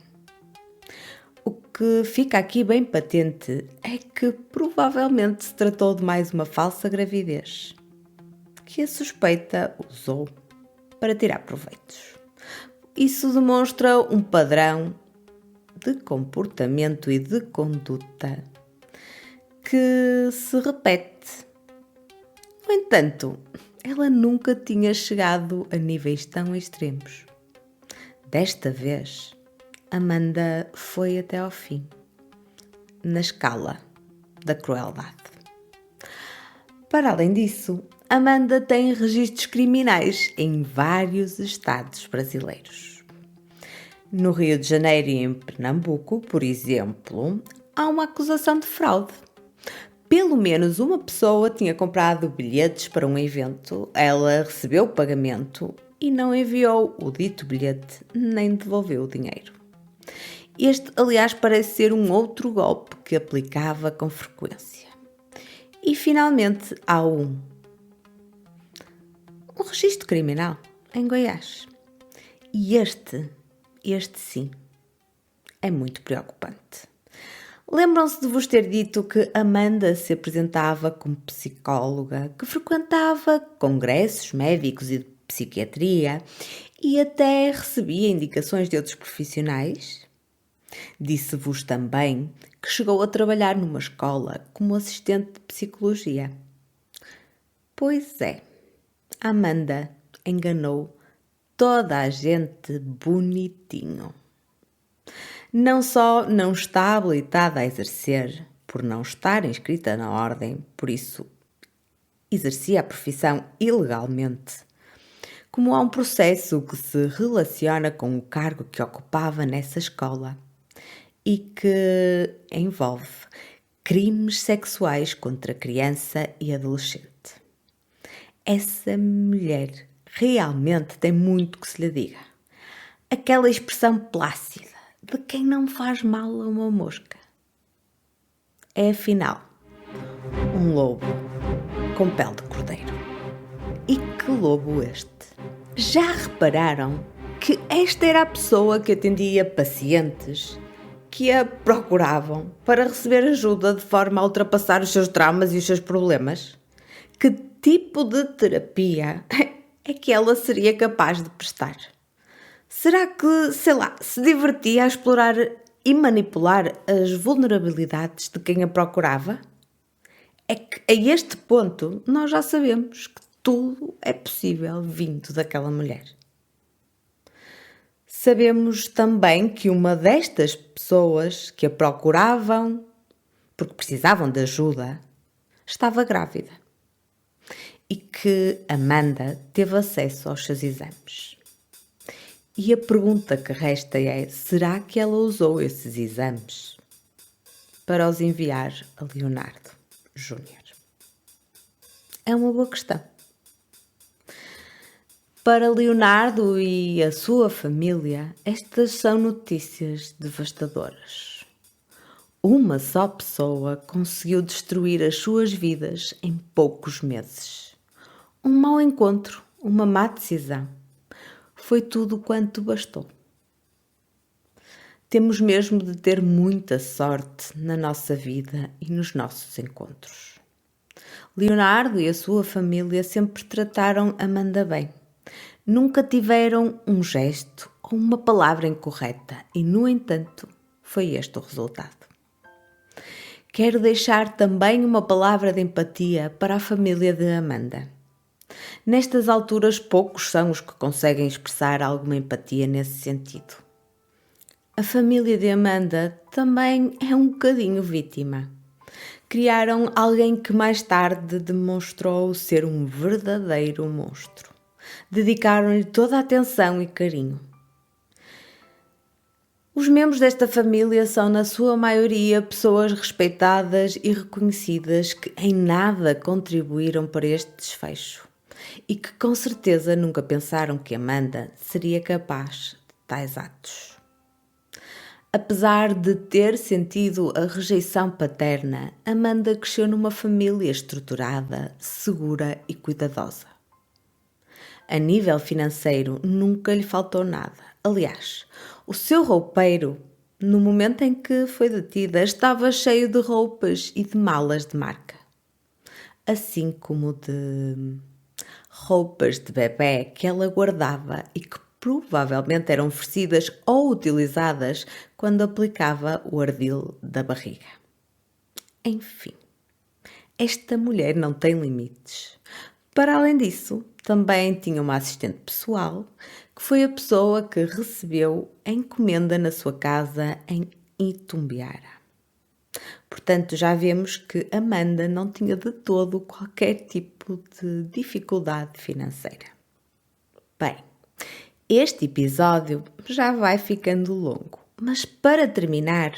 O que fica aqui bem patente é que provavelmente se tratou de mais uma falsa gravidez que a suspeita usou para tirar proveitos. Isso demonstra um padrão de comportamento e de conduta que se repete. No entanto, ela nunca tinha chegado a níveis tão extremos. Desta vez, Amanda foi até ao fim, na escala da crueldade. Para além disso, Amanda tem registros criminais em vários estados brasileiros. No Rio de Janeiro e em Pernambuco, por exemplo, há uma acusação de fraude. Pelo menos uma pessoa tinha comprado bilhetes para um evento, ela recebeu o pagamento e não enviou o dito bilhete nem devolveu o dinheiro. Este, aliás, parece ser um outro golpe que aplicava com frequência. E, finalmente, há um registro criminal em Goiás. E este sim, é muito preocupante. Lembram-se de vos ter dito que Amanda se apresentava como psicóloga, que frequentava congressos médicos e de psiquiatria e até recebia indicações de outros profissionais? Disse-vos também que chegou a trabalhar numa escola como assistente de psicologia. Pois é, Amanda enganou toda a gente bonitinho. Não só não está habilitada a exercer, por não estar inscrita na ordem, por isso exercia a profissão ilegalmente, como há um processo que se relaciona com o cargo que ocupava nessa escola e que envolve crimes sexuais contra criança e adolescente. Essa mulher realmente tem muito que se lhe diga. Aquela expressão plácida de quem não faz mal a uma mosca. É afinal um lobo com pele de cordeiro. E que lobo este? Já repararam que esta era a pessoa que atendia pacientes que a procuravam para receber ajuda de forma a ultrapassar os seus traumas e os seus problemas? Que tipo de terapia é que ela seria capaz de prestar? Será que, se divertia a explorar e manipular as vulnerabilidades de quem a procurava? É que a este ponto nós já sabemos que tudo é possível vindo daquela mulher. Sabemos também que uma destas pessoas que a procuravam porque precisavam de ajuda estava grávida e que Amanda teve acesso aos seus exames. E a pergunta que resta é: será que ela usou esses exames para os enviar a Leonardo Júnior? É uma boa questão. Para Leonardo e a sua família, estas são notícias devastadoras. Uma só pessoa conseguiu destruir as suas vidas em poucos meses. Um mau encontro, uma má decisão. Foi tudo quanto bastou. Temos mesmo de ter muita sorte na nossa vida e nos nossos encontros. Leonardo e a sua família sempre trataram Amanda bem. Nunca tiveram um gesto ou uma palavra incorreta e, no entanto, foi este o resultado. Quero deixar também uma palavra de empatia para a família de Amanda. Nestas alturas, poucos são os que conseguem expressar alguma empatia nesse sentido. A família de Amanda também é um bocadinho vítima. Criaram alguém que mais tarde demonstrou ser um verdadeiro monstro. Dedicaram-lhe toda a atenção e carinho. Os membros desta família são, na sua maioria, pessoas respeitadas e reconhecidas que em nada contribuíram para este desfecho e que com certeza nunca pensaram que Amanda seria capaz de tais atos. Apesar de ter sentido a rejeição paterna, Amanda cresceu numa família estruturada, segura e cuidadosa. A nível financeiro, nunca lhe faltou nada. Aliás, o seu roupeiro, no momento em que foi detida, estava cheio de roupas e de malas de marca. Assim como de roupas de bebê que ela guardava e que provavelmente eram oferecidas ou utilizadas quando aplicava o ardil da barriga. Enfim, esta mulher não tem limites. Para além disso, também tinha uma assistente pessoal, que foi a pessoa que recebeu a encomenda na sua casa em Itumbiara. Portanto, já vemos que Amanda não tinha de todo qualquer tipo de dificuldade financeira. Bem, este episódio já vai ficando longo, mas para terminar,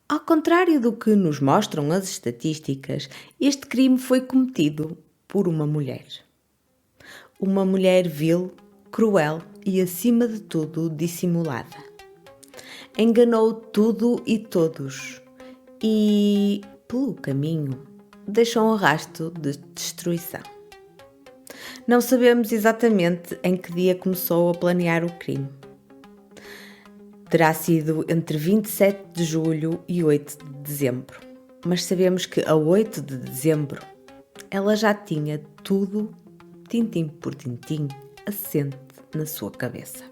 ao contrário do que nos mostram as estatísticas, este crime foi cometido por uma mulher. Uma mulher vil, cruel e, acima de tudo, dissimulada. Enganou tudo e todos e, pelo caminho, deixou um rastro de destruição. Não sabemos exatamente em que dia começou a planear o crime. Terá sido entre 27 de julho e 8 de dezembro, mas sabemos que a 8 de dezembro ela já tinha tudo, tintim por tintim, assente na sua cabeça.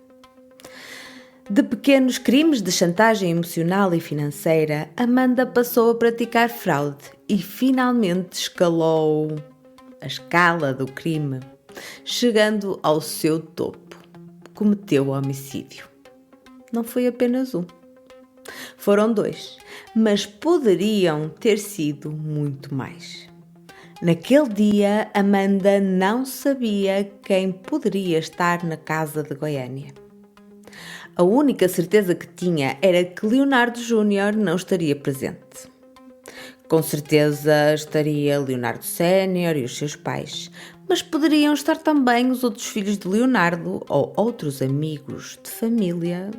De pequenos crimes de chantagem emocional e financeira, Amanda passou a praticar fraude e finalmente escalou a escala do crime, chegando ao seu topo. Cometeu homicídio. Não foi apenas um. Foram 2, mas poderiam ter sido muito mais. Naquele dia, Amanda não sabia quem poderia estar na casa de Goiânia. A única certeza que tinha era que Leonardo Júnior não estaria presente. Com certeza estaria Leonardo Sénior e os seus pais, mas poderiam estar também os outros filhos de Leonardo ou outros amigos de família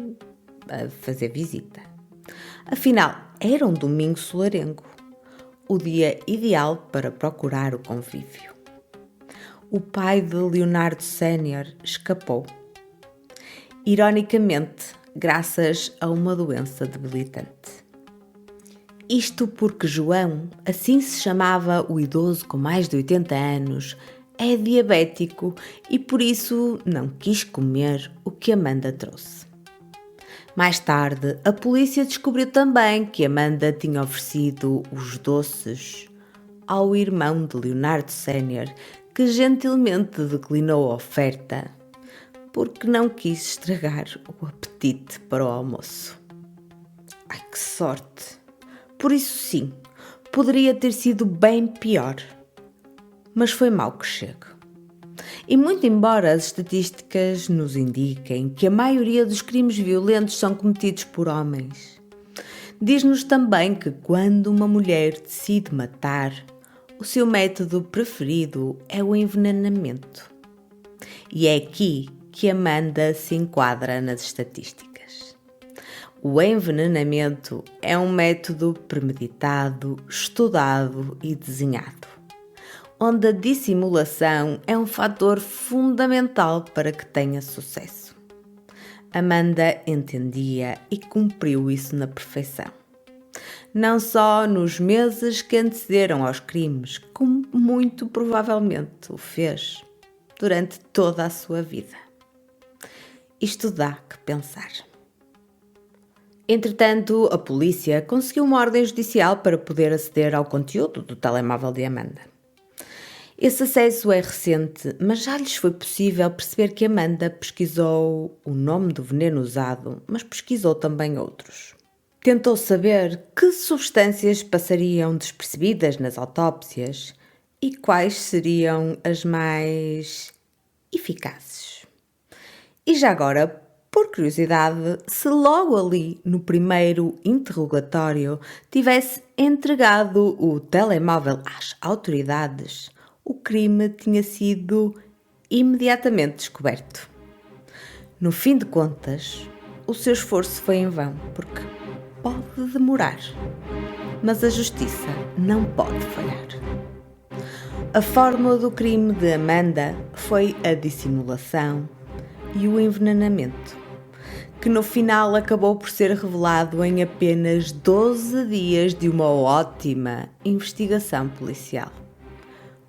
a fazer visita. Afinal, era um domingo solarengo, o dia ideal para procurar o convívio. O pai de Leonardo Sénior escapou. Ironicamente, graças a uma doença debilitante. Isto porque João, assim se chamava o idoso com mais de 80 anos, é diabético e por isso não quis comer o que Amanda trouxe. Mais tarde, a polícia descobriu também que Amanda tinha oferecido os doces ao irmão de Leonardo Sénior, que gentilmente declinou a oferta porque não quis estragar o apetite para o almoço. Ai, que sorte! Por isso sim, poderia ter sido bem pior. Mas foi mal que chega. E muito embora as estatísticas nos indiquem que a maioria dos crimes violentos são cometidos por homens, diz-nos também que quando uma mulher decide matar, o seu método preferido é o envenenamento. E é aqui que Amanda se enquadra nas estatísticas. O envenenamento é um método premeditado, estudado e desenhado, onde a dissimulação é um fator fundamental para que tenha sucesso. Amanda entendia e cumpriu isso na perfeição. Não só nos meses que antecederam aos crimes, como muito provavelmente o fez durante toda a sua vida. Isto dá que pensar. Entretanto, a polícia conseguiu uma ordem judicial para poder aceder ao conteúdo do telemóvel de Amanda. Esse acesso é recente, mas já lhes foi possível perceber que Amanda pesquisou o nome do veneno usado, mas pesquisou também outros. Tentou saber que substâncias passariam despercebidas nas autópsias e quais seriam as mais eficazes. E já agora, por curiosidade, se logo ali no primeiro interrogatório tivesse entregado o telemóvel às autoridades, o crime tinha sido imediatamente descoberto. No fim de contas, o seu esforço foi em vão, porque pode demorar, mas a justiça não pode falhar. A fórmula do crime de Amanda foi a dissimulação e o envenenamento, que no final acabou por ser revelado em apenas 12 dias de uma ótima investigação policial.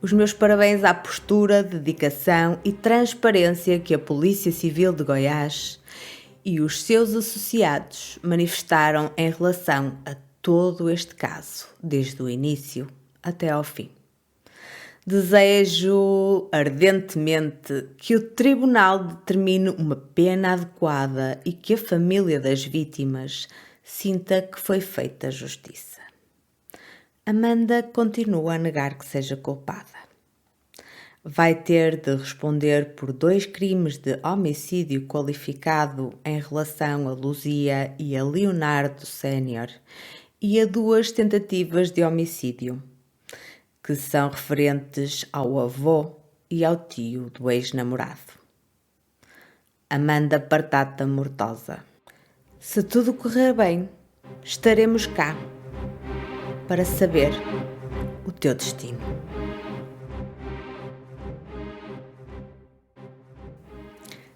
Os meus parabéns à postura, dedicação e transparência que a Polícia Civil de Goiás e os seus associados manifestaram em relação a todo este caso, desde o início até ao fim. Desejo ardentemente que o tribunal determine uma pena adequada e que a família das vítimas sinta que foi feita justiça. Amanda continua a negar que seja culpada. Vai ter de responder por 2 crimes de homicídio qualificado em relação a Luzia e a Leonardo Sénior e a 2 tentativas de homicídio, que são referentes ao avô e ao tio do ex-namorado. Amanda Partata Mortosa. Se tudo correr bem, estaremos cá para saber o teu destino.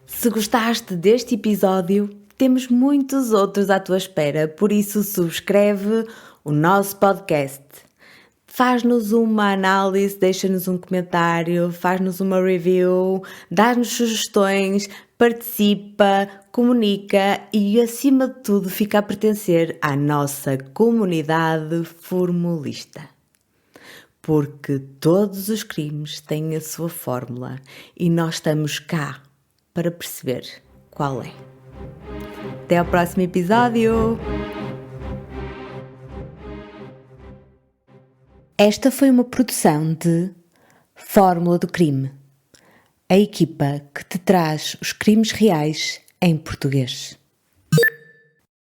Se gostaste deste episódio, temos muitos outros à tua espera, por isso subscreve o nosso podcast. Faz-nos uma análise, deixa-nos um comentário, faz-nos uma review, dá-nos sugestões participa, comunica e, acima de tudo, fica a pertencer à nossa comunidade formulista. Porque todos os crimes têm a sua fórmula e nós estamos cá para perceber qual é. Até ao próximo episódio! Esta foi uma produção de Fórmula do Crime, a equipa que te traz os crimes reais em português.